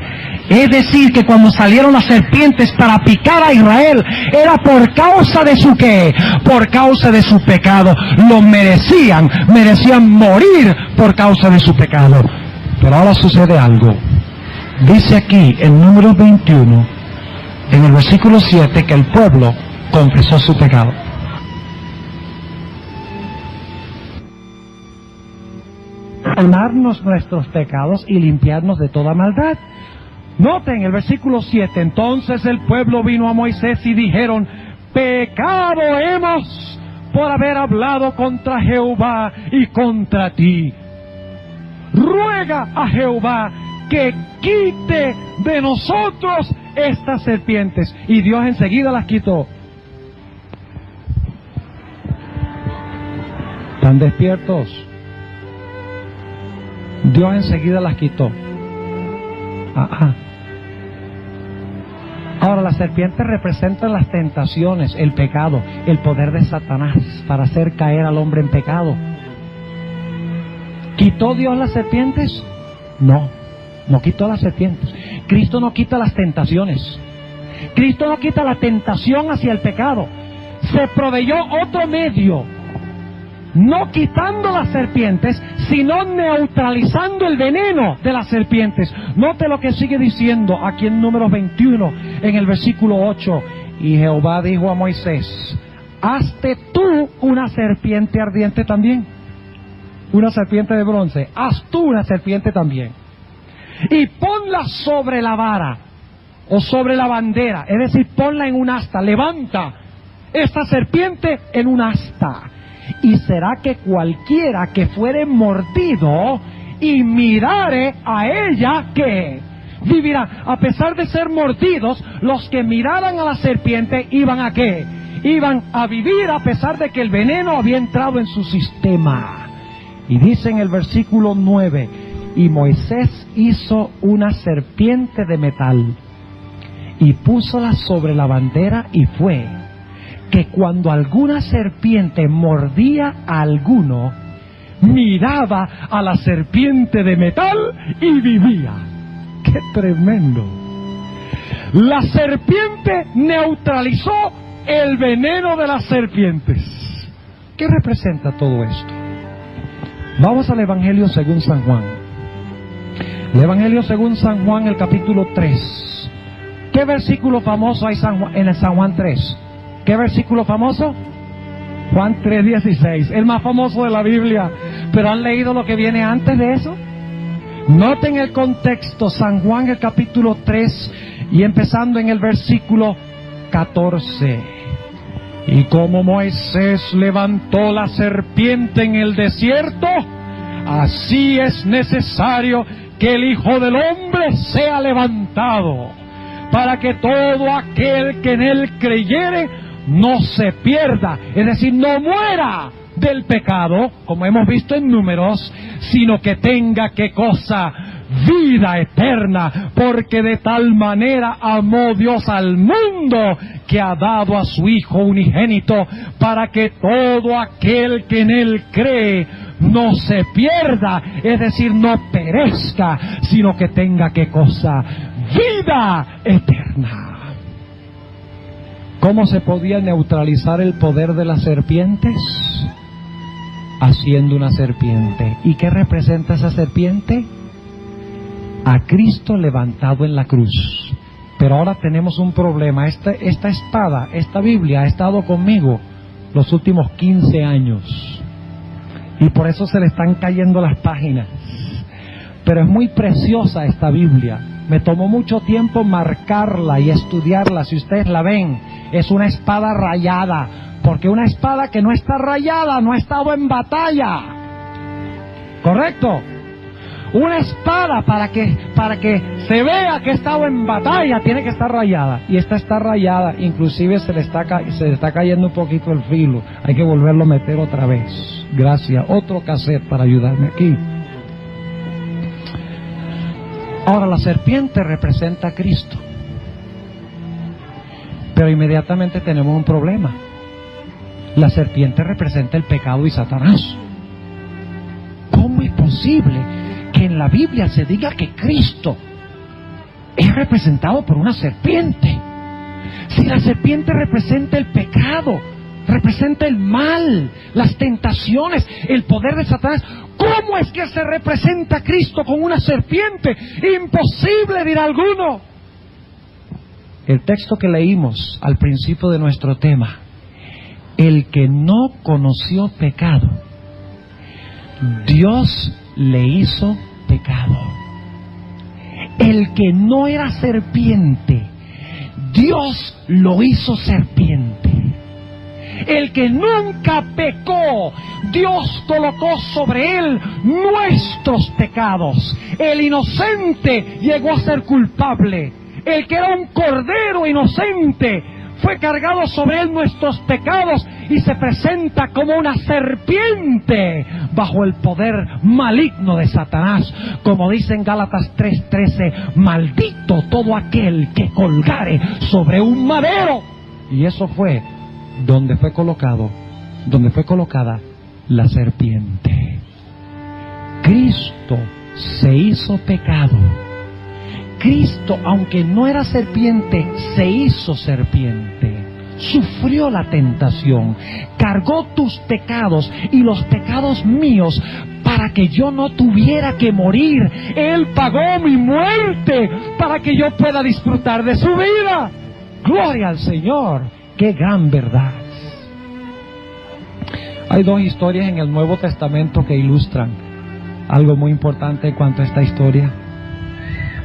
Speaker 2: Es decir, que cuando salieron las serpientes para picar a Israel, era por causa de su ¿qué? Por causa de su pecado. Lo merecían morir por causa de su pecado. Pero ahora sucede algo. Dice aquí en Números 21, en el versículo 7, que el pueblo confesó su pecado. Perdonarnos nuestros pecados y limpiarnos de toda maldad. Noten el versículo 7, entonces el pueblo vino a Moisés y dijeron, pecado hemos por haber hablado contra Jehová y contra ti. Ruega a Jehová que quite de nosotros estas serpientes. Y Dios enseguida las quitó. ¿Están despiertos? Dios enseguida las quitó. Ahora, las serpientes representan las tentaciones, el pecado, el poder de Satanás para hacer caer al hombre en pecado. ¿Quitó Dios las serpientes? No, no quitó las serpientes. Cristo no quita las tentaciones. Cristo no quita la tentación hacia el pecado. Se proveyó otro medio, no quitando las serpientes, sino neutralizando el veneno de las serpientes. Note lo que sigue diciendo aquí en Números 21, en el versículo 8. Y Jehová dijo a Moisés, hazte tú una serpiente ardiente también, una serpiente de bronce, haz tú una serpiente también, y ponla sobre la vara, o sobre la bandera, es decir, ponla en un asta, levanta esta serpiente en un asta. Y será que cualquiera que fuere mordido y mirare a ella, que vivirá. A pesar de ser mordidos, los que miraran a la serpiente iban a ¿qué? Iban a vivir, a pesar de que el veneno había entrado en su sistema. Y dice en el versículo 9, y Moisés hizo una serpiente de metal y púsola sobre la bandera, y fue que cuando alguna serpiente mordía a alguno, miraba a la serpiente de metal y vivía. ¡Qué tremendo! La serpiente neutralizó el veneno de las serpientes. ¿Qué representa todo esto? Vamos al Evangelio según San Juan. El Evangelio según San Juan, el capítulo 3. ¿Qué versículo famoso hay en el San Juan 3? ¿Qué versículo famoso? Juan 3:16, el más famoso de la Biblia. ¿Pero han leído lo que viene antes de eso? Noten el contexto. San Juan, el capítulo 3, y empezando en el versículo 14. Y como Moisés levantó la serpiente en el desierto, así es necesario que el Hijo del Hombre sea levantado, para que todo aquel que en él creyere no se pierda, es decir, no muera del pecado, como hemos visto en Números, sino que tenga ¿qué cosa? Vida eterna, porque de tal manera amó Dios al mundo que ha dado a su Hijo unigénito, para que todo aquel que en él cree no se pierda, es decir, no perezca, sino que tenga ¿qué cosa? Vida eterna. ¿Cómo se podía neutralizar el poder de las serpientes? Haciendo una serpiente. ¿Y qué representa esa serpiente? A Cristo levantado en la cruz. Pero ahora tenemos un problema. Esta espada, esta Biblia ha estado conmigo los últimos 15 años. Y por eso se le están cayendo las páginas. Pero es muy preciosa esta Biblia. Me tomó mucho tiempo marcarla y estudiarla. Si ustedes la ven, es una espada rayada. Porque una espada que no está rayada no ha estado en batalla. ¿Correcto? Una espada para que se vea que ha estado en batalla tiene que estar rayada. Y esta está rayada. Inclusive se le está cayendo un poquito el filo. Hay que volverlo a meter otra vez. Gracias. Otro cassette para ayudarme aquí. Ahora, la serpiente representa a Cristo. Pero inmediatamente tenemos un problema. La serpiente representa el pecado y Satanás. ¿Cómo es posible que en la Biblia se diga que Cristo es representado por una serpiente? Si la serpiente representa el pecado, representa el mal, las tentaciones, el poder de Satanás, ¿cómo es que se representa a Cristo con una serpiente? Imposible, dirá alguno. El texto que leímos al principio de nuestro tema: el que no conoció pecado, Dios le hizo pecado. El que no era serpiente, Dios lo hizo serpiente. El que nunca pecó, Dios colocó sobre él nuestros pecados. El inocente llegó a ser culpable. El que era un cordero inocente fue cargado sobre él nuestros pecados y se presenta como una serpiente bajo el poder maligno de Satanás. Como dice en Gálatas 3:13, maldito todo aquel que colgare sobre un madero. Y eso fue donde fue colocada la serpiente. Cristo se hizo pecado. Cristo, aunque no era serpiente, se hizo serpiente. Sufrió la tentación, cargó tus pecados y los pecados míos para que yo no tuviera que morir. Él pagó mi muerte para que yo pueda disfrutar de su vida. Gloria al Señor. ¡Qué gran verdad! Hay dos historias en el Nuevo Testamento que ilustran algo muy importante en cuanto a esta historia.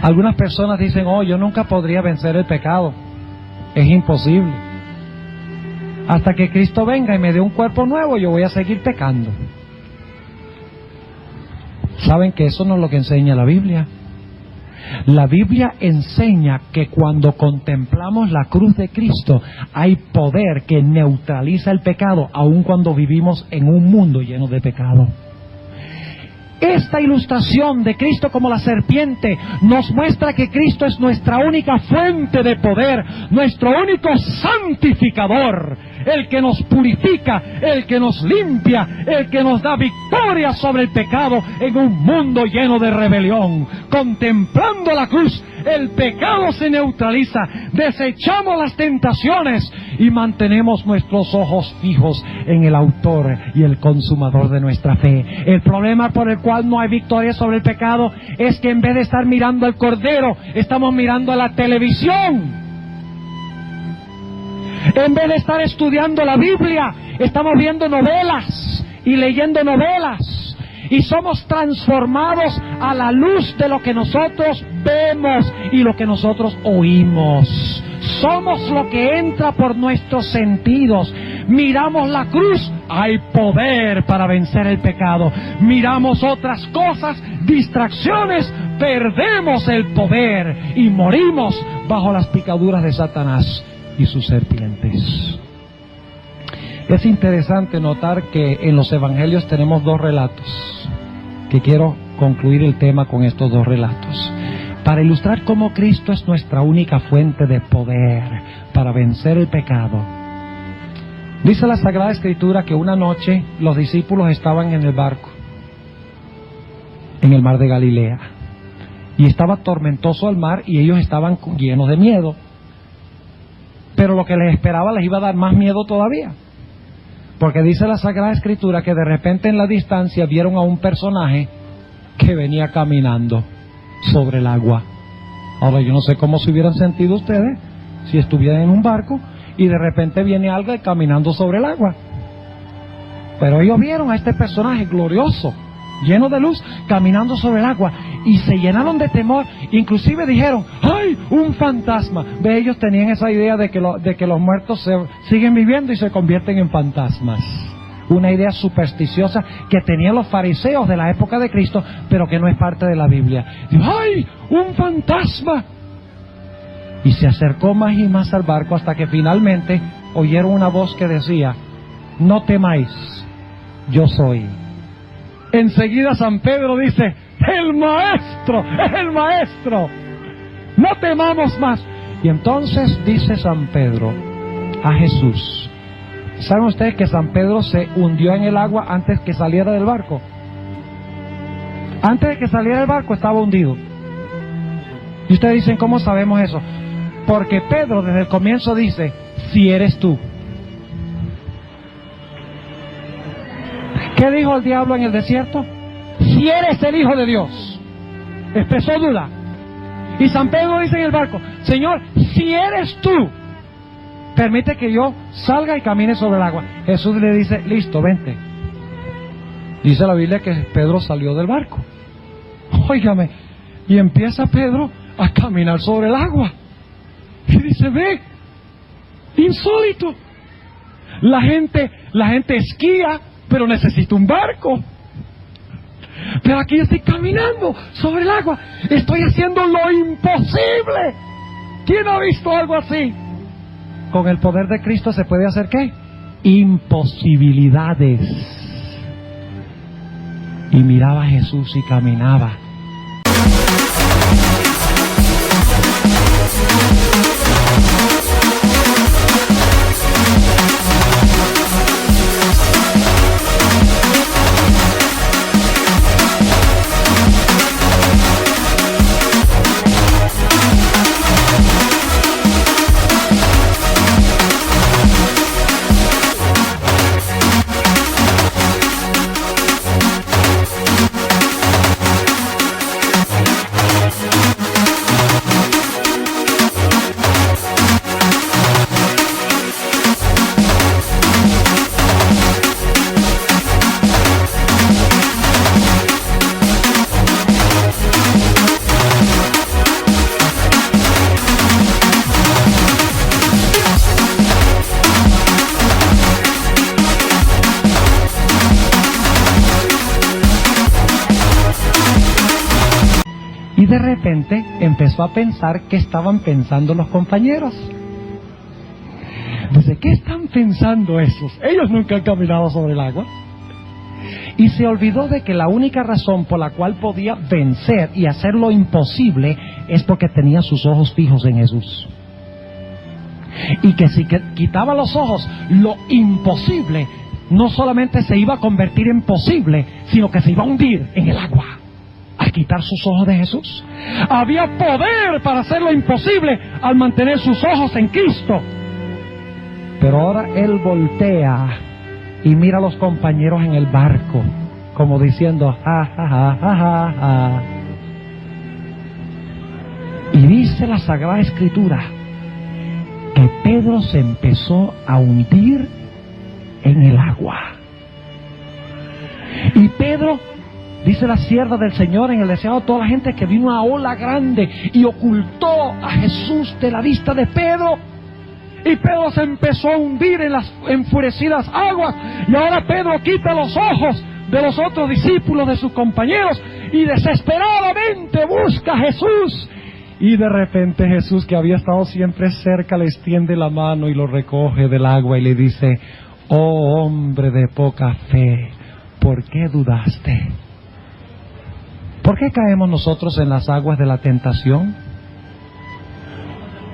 Speaker 2: Algunas personas dicen: oh, yo nunca podría vencer el pecado. Es imposible. Hasta que Cristo venga y me dé un cuerpo nuevo, yo voy a seguir pecando. ¿Saben que eso no es lo que enseña la Biblia? La Biblia enseña que cuando contemplamos la cruz de Cristo, hay poder que neutraliza el pecado, aun cuando vivimos en un mundo lleno de pecado. Esta ilustración de Cristo como la serpiente nos muestra que Cristo es nuestra única fuente de poder, nuestro único santificador, el que nos purifica, el que nos limpia, el que nos da victoria sobre el pecado en un mundo lleno de rebelión. Contemplando la cruz, el pecado se neutraliza, desechamos las tentaciones y mantenemos nuestros ojos fijos en el autor y el consumador de nuestra fe. El problema por el cual no hay victoria sobre el pecado es que en vez de estar mirando al Cordero, estamos mirando a la televisión. En vez de estar estudiando la Biblia, estamos viendo novelas y leyendo novelas. Y somos transformados a la luz de lo que nosotros vemos y lo que nosotros oímos. Somos lo que entra por nuestros sentidos. Miramos la cruz, hay poder para vencer el pecado. Miramos otras cosas, distracciones, perdemos el poder y morimos bajo las picaduras de Satanás y sus serpientes. Es interesante notar que en los evangelios tenemos dos relatos, que quiero concluir el tema con estos dos relatos, para ilustrar cómo Cristo es nuestra única fuente de poder para vencer el pecado. Dice la Sagrada Escritura que una noche los discípulos estaban en el barco, en el mar de Galilea, y estaba tormentoso el mar y ellos estaban llenos de miedo. Pero lo que les esperaba les iba a dar más miedo todavía. Porque dice la Sagrada Escritura que de repente en la distancia vieron a un personaje que venía caminando sobre el agua. Ahora yo no sé cómo se hubieran sentido ustedes si estuvieran en un barco y de repente viene alguien caminando sobre el agua. Pero ellos vieron a este personaje glorioso, lleno de luz, caminando sobre el agua, y se llenaron de temor. Inclusive dijeron: ¡ay, un fantasma! Ve, ellos tenían esa idea de que los muertos siguen viviendo y se convierten en fantasmas. Una idea supersticiosa que tenían los fariseos de la época de Cristo, pero que no es parte de la Biblia. Dijo: ¡ay, un fantasma! Y se acercó más y más al barco hasta que finalmente oyeron una voz que decía: no temáis, yo soy. Enseguida San Pedro dice: ¡el maestro! ¡Es el maestro! ¡No temamos más! Y entonces dice San Pedro a Jesús. ¿Saben ustedes que San Pedro se hundió en el agua antes que saliera del barco? Antes de que saliera del barco estaba hundido. Y ustedes dicen: ¿cómo sabemos eso? Porque Pedro desde el comienzo dice: si eres tú. ¿Qué dijo el diablo en el desierto? Si eres el Hijo de Dios. Expresó duda. Y San Pedro dice en el barco: Señor, si eres tú, permite que yo salga y camine sobre el agua. Jesús le dice: listo, vente. Dice la Biblia que Pedro salió del barco. Óigame, y empieza Pedro a caminar sobre el agua. Y dice: ve, insólito. La gente esquía, pero necesita un barco. Pero aquí estoy caminando sobre el agua. Estoy haciendo lo imposible. ¿Quién ha visto algo así? Con el poder de Cristo se puede hacer ¿qué? Imposibilidades. Y miraba a Jesús y caminaba. Y de repente empezó a pensar qué estaban pensando los compañeros. Dice: ¿qué están pensando esos? Ellos nunca han caminado sobre el agua. Y se olvidó de que la única razón por la cual podía vencer y hacer lo imposible es porque tenía sus ojos fijos en Jesús. Y que si quitaba los ojos, lo imposible no solamente se iba a convertir en posible, sino que se iba a hundir en el agua. Al quitar sus ojos de Jesús, había poder para hacer lo imposible al mantener sus ojos en Cristo. Pero ahora él voltea y mira a los compañeros en el barco, como diciendo: ja, ja, ja, ja, ja, ja. Y dice la Sagrada Escritura que Pedro se empezó a hundir en el agua. Y Pedro, dice la sierva del Señor en el deseado de toda la gente, que vino una ola grande y ocultó a Jesús de la vista de Pedro. Y Pedro se empezó a hundir en las enfurecidas aguas. Y ahora Pedro quita los ojos de los otros discípulos, de sus compañeros, y desesperadamente busca a Jesús. Y de repente Jesús, que había estado siempre cerca, le extiende la mano y lo recoge del agua y le dice: oh hombre de poca fe, ¿por qué dudaste? ¿Por qué caemos nosotros en las aguas de la tentación?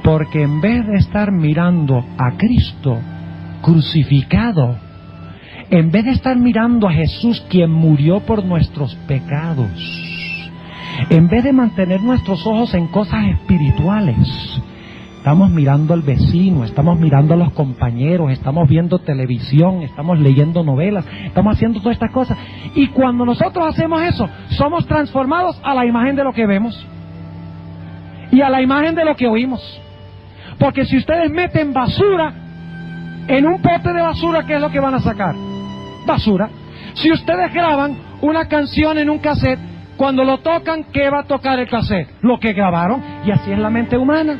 Speaker 2: Porque en vez de estar mirando a Cristo crucificado, en vez de estar mirando a Jesús quien murió por nuestros pecados, en vez de mantener nuestros ojos en cosas espirituales, estamos mirando al vecino, estamos mirando a los compañeros, estamos viendo televisión, estamos leyendo novelas, estamos haciendo todas estas cosas. Y cuando nosotros hacemos eso, somos transformados a la imagen de lo que vemos. y a la imagen de lo que oímos. Porque si ustedes meten basura en un pote de basura, ¿qué es lo que van a sacar? Basura. Si ustedes graban una canción en un cassette, cuando lo tocan, ¿qué va a tocar el cassette? Lo que grabaron. Y así es la mente humana.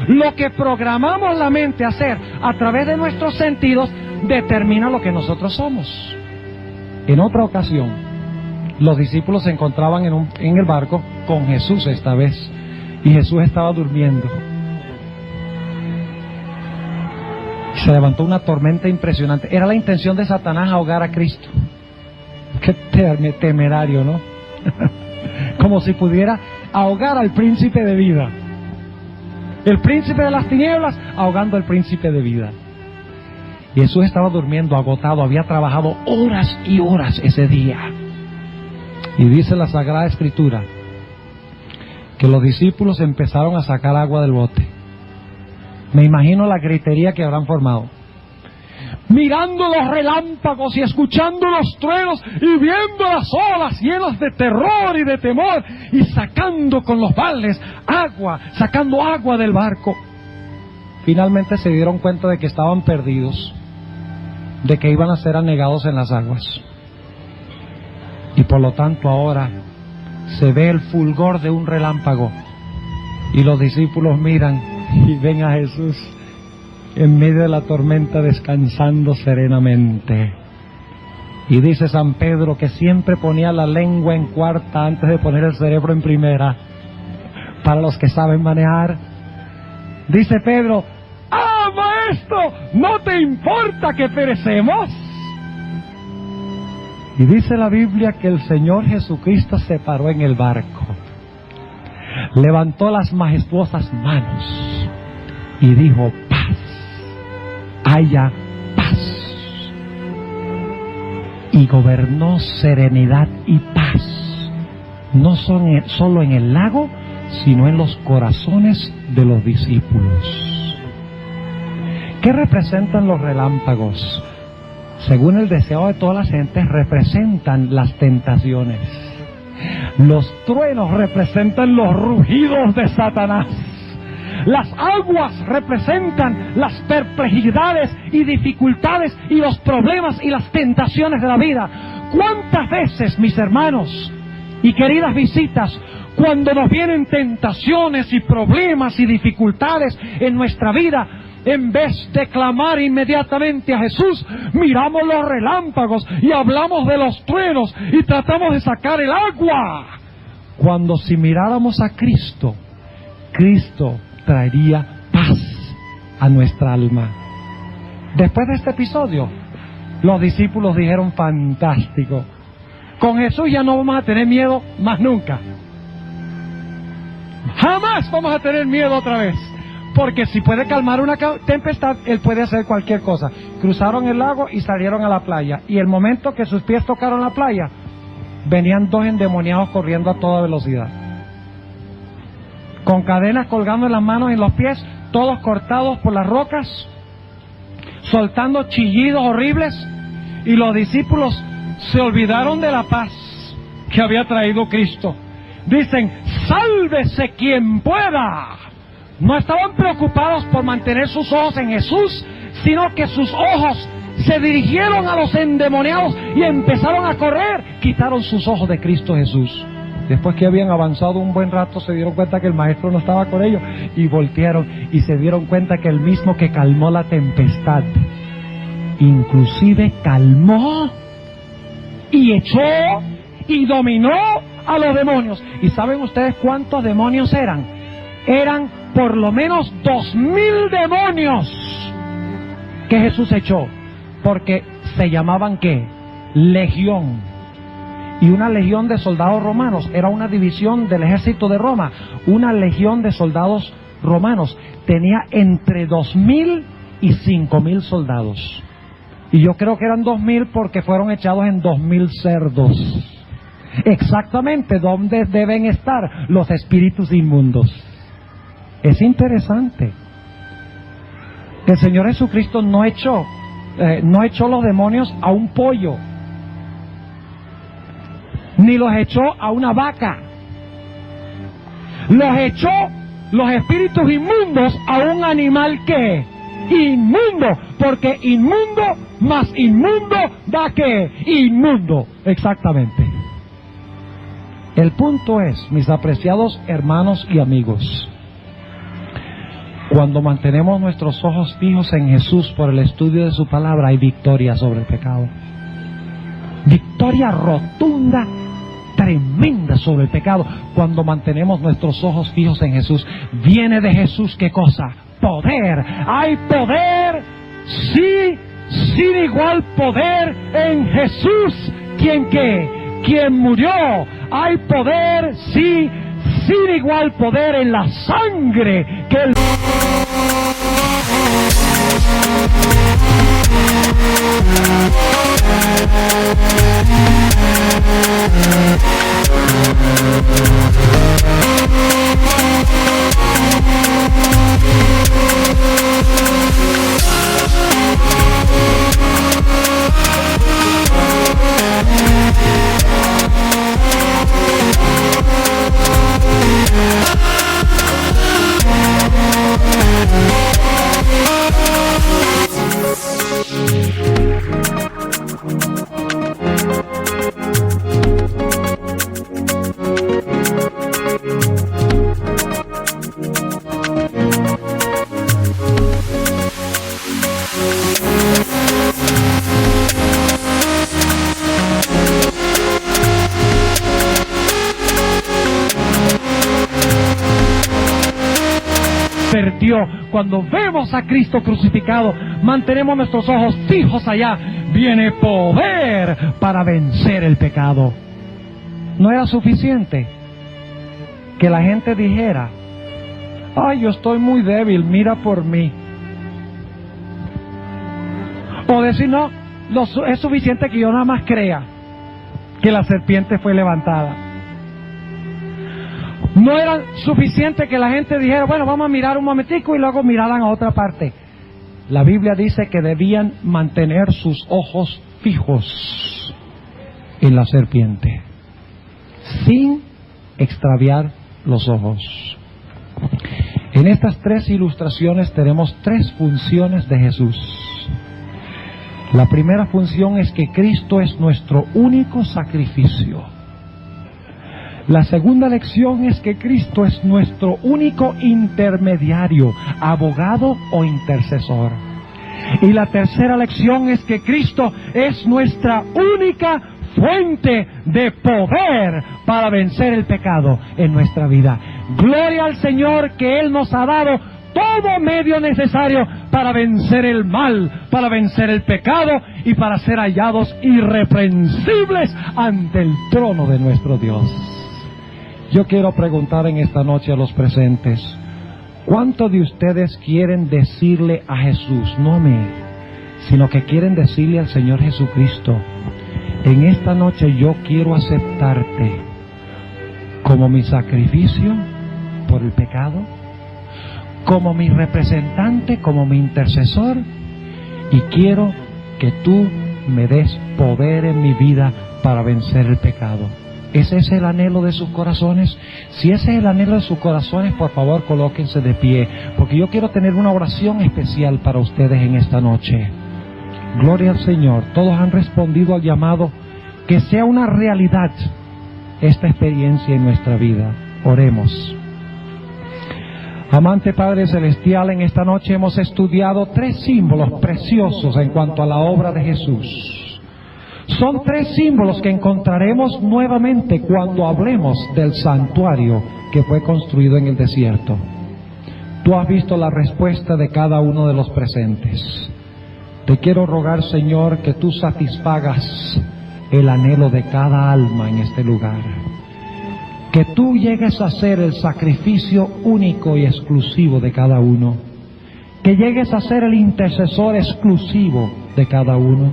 Speaker 2: Lo que programamos la mente a hacer a través de nuestros sentidos determina lo que nosotros somos. En otra ocasión, los discípulos se encontraban en el barco con Jesús esta vez, y Jesús estaba durmiendo. Se levantó una tormenta impresionante. Era la intención de Satanás ahogar a Cristo. Qué temerario, ¿no? Como si pudiera ahogar al príncipe de vida. El príncipe de las tinieblas ahogando al príncipe de vida. Y Jesús estaba durmiendo, agotado, había trabajado horas y horas ese día. Y dice la Sagrada Escritura que los discípulos empezaron a sacar agua del bote. Me imagino la gritería que habrán formado. Mirando los relámpagos y escuchando los truenos y viendo las olas llenas de terror y de temor, y sacando con los baldes agua, sacando agua del barco. Finalmente se dieron cuenta de que estaban perdidos, de que iban a ser anegados en las aguas. Y por lo tanto ahora se ve el fulgor de un relámpago, y los discípulos miran y ven a Jesús en medio de la tormenta descansando serenamente. Y dice San Pedro que siempre ponía la lengua en cuarta antes de poner el cerebro en primera, para los que saben manejar. Dice Pedro: ¡ah, maestro! ¿No te importa que perecemos? Y dice la Biblia que el Señor Jesucristo se paró en el barco, levantó las majestuosas manos y dijo: paz, haya paz. Y gobernó serenidad y paz, no solo en el lago, sino en los corazones de los discípulos. ¿Qué representan los relámpagos? Según el deseo de todas las gentes, representan las tentaciones. Los truenos representan los rugidos de Satanás. Las aguas representan las perplejidades y dificultades y los problemas y las tentaciones de la vida. ¿Cuántas veces, mis hermanos y queridas visitas, cuando nos vienen tentaciones y problemas y dificultades en nuestra vida, en vez de clamar inmediatamente a Jesús, miramos los relámpagos y hablamos de los truenos y tratamos de sacar el agua? Cuando si miráramos a Cristo, Cristo traería paz a nuestra alma. Después de este episodio, los discípulos dijeron: fantástico, con Jesús ya no vamos a tener miedo más nunca. Jamás vamos a tener miedo otra vez. Porque si puede calmar una tempestad, Él puede hacer cualquier cosa. Cruzaron el lago y salieron a la playa. Y el momento que sus pies tocaron la playa, venían dos endemoniados corriendo a toda velocidad, con cadenas colgando en las manos y en los pies, todos cortados por las rocas, soltando chillidos horribles. Y los discípulos se olvidaron de la paz que había traído Cristo. Dicen: sálvese quien pueda. No estaban preocupados por mantener sus ojos en Jesús, sino que sus ojos se dirigieron a los endemoniados y empezaron a correr. Quitaron sus ojos de Cristo Jesús. Después que habían avanzado un buen rato, se dieron cuenta que el maestro no estaba con ellos, y voltearon y se dieron cuenta que el mismo que calmó la tempestad, inclusive calmó y echó y dominó a los demonios. ¿Y saben ustedes cuántos demonios eran? Eran por lo menos 2000 demonios que Jesús echó, porque se llamaban ¿qué? Legión. Y una legión de soldados romanos era una división del ejército de Roma. Una legión de soldados romanos tenía entre 2000 y 5000 soldados. Y yo creo que eran 2000 porque fueron echados en 2000 cerdos. Exactamente donde deben estar los espíritus inmundos. Es interesante. El Señor Jesucristo no echó los demonios a un pollo, ni los echó a una vaca. Los echó los espíritus inmundos a un animal que inmundo, porque inmundo más inmundo da que inmundo, exactamente. El punto es, mis apreciados hermanos y amigos, cuando mantenemos nuestros ojos fijos en Jesús por el estudio de su palabra, hay victoria sobre el pecado. Victoria rotunda, tremenda sobre el pecado. Cuando mantenemos nuestros ojos fijos en Jesús, viene de Jesús, ¿qué cosa? Poder. Hay poder, sí, sin igual poder en Jesús. ¿Quién qué? ¿Quién murió? Hay poder, sí, sin igual poder en la sangre que el... Cuando vemos a Cristo crucificado, mantenemos nuestros ojos fijos allá, viene poder para vencer el pecado. No era suficiente que la gente dijera: ay, yo estoy muy débil, mira por mí. O decir: no, es suficiente que yo nada más crea que la serpiente fue levantada. No era suficiente que la gente dijera: bueno, vamos a mirar un momentico, y luego miraran a otra parte. La Biblia dice que debían mantener sus ojos fijos en la serpiente, sin extraviar los ojos. En estas tres ilustraciones tenemos tres funciones de Jesús. La primera función es que Cristo es nuestro único sacrificio. La segunda lección es que Cristo es nuestro único intermediario, abogado o intercesor. Y la tercera lección es que Cristo es nuestra única fuente de poder para vencer el pecado en nuestra vida. Gloria al Señor que Él nos ha dado todo medio necesario para vencer el mal, para vencer el pecado y para ser hallados irreprensibles ante el trono de nuestro Dios. Yo quiero preguntar en esta noche a los presentes: ¿cuántos de ustedes quieren decirle a Jesús, no a mí, sino que quieren decirle al Señor Jesucristo: en esta noche yo quiero aceptarte como mi sacrificio por el pecado, como mi representante, como mi intercesor, y quiero que tú me des poder en mi vida para vencer el pecado? ¿Ese es el anhelo de sus corazones? Si ese es el anhelo de sus corazones, por favor, colóquense de pie, porque yo quiero tener una oración especial para ustedes en esta noche. Gloria al Señor. Todos han respondido al llamado. Que sea una realidad esta experiencia en nuestra vida. Oremos. Amante Padre Celestial, en esta noche hemos estudiado tres símbolos preciosos en cuanto a la obra de Jesús. Son tres símbolos que encontraremos nuevamente cuando hablemos del santuario que fue construido en el desierto. Tú has visto la respuesta de cada uno de los presentes. Te quiero rogar, Señor, que tú satisfagas el anhelo de cada alma en este lugar. Que tú llegues a ser el sacrificio único y exclusivo de cada uno. Que llegues a ser el intercesor exclusivo de cada uno.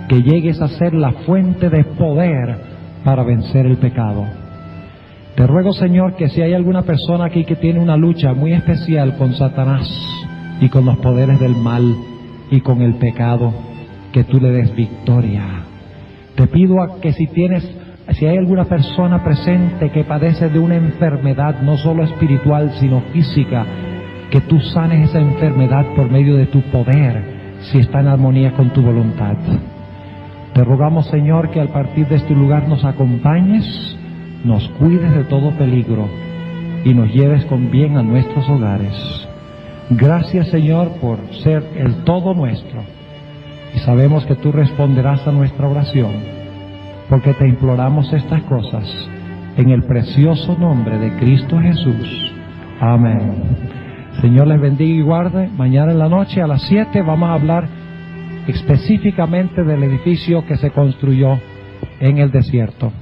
Speaker 2: Que llegues a ser la fuente de poder para vencer el pecado. Te ruego, Señor, que si hay alguna persona aquí que tiene una lucha muy especial con Satanás y con los poderes del mal y con el pecado, que tú le des victoria. Te pido que si tienes Si hay alguna persona presente que padece de una enfermedad, no solo espiritual, sino física, que tú sanes esa enfermedad por medio de tu poder, si está en armonía con tu voluntad. Te rogamos, Señor, que al partir de este lugar nos acompañes, nos cuides de todo peligro y nos lleves con bien a nuestros hogares. Gracias, Señor, por ser el todo nuestro. Y sabemos que tú responderás a nuestra oración, porque te imploramos estas cosas en el precioso nombre de Cristo Jesús. Amén. Señor les bendiga y guarde. Mañana en la noche a las 7 vamos a hablar específicamente del edificio que se construyó en el desierto.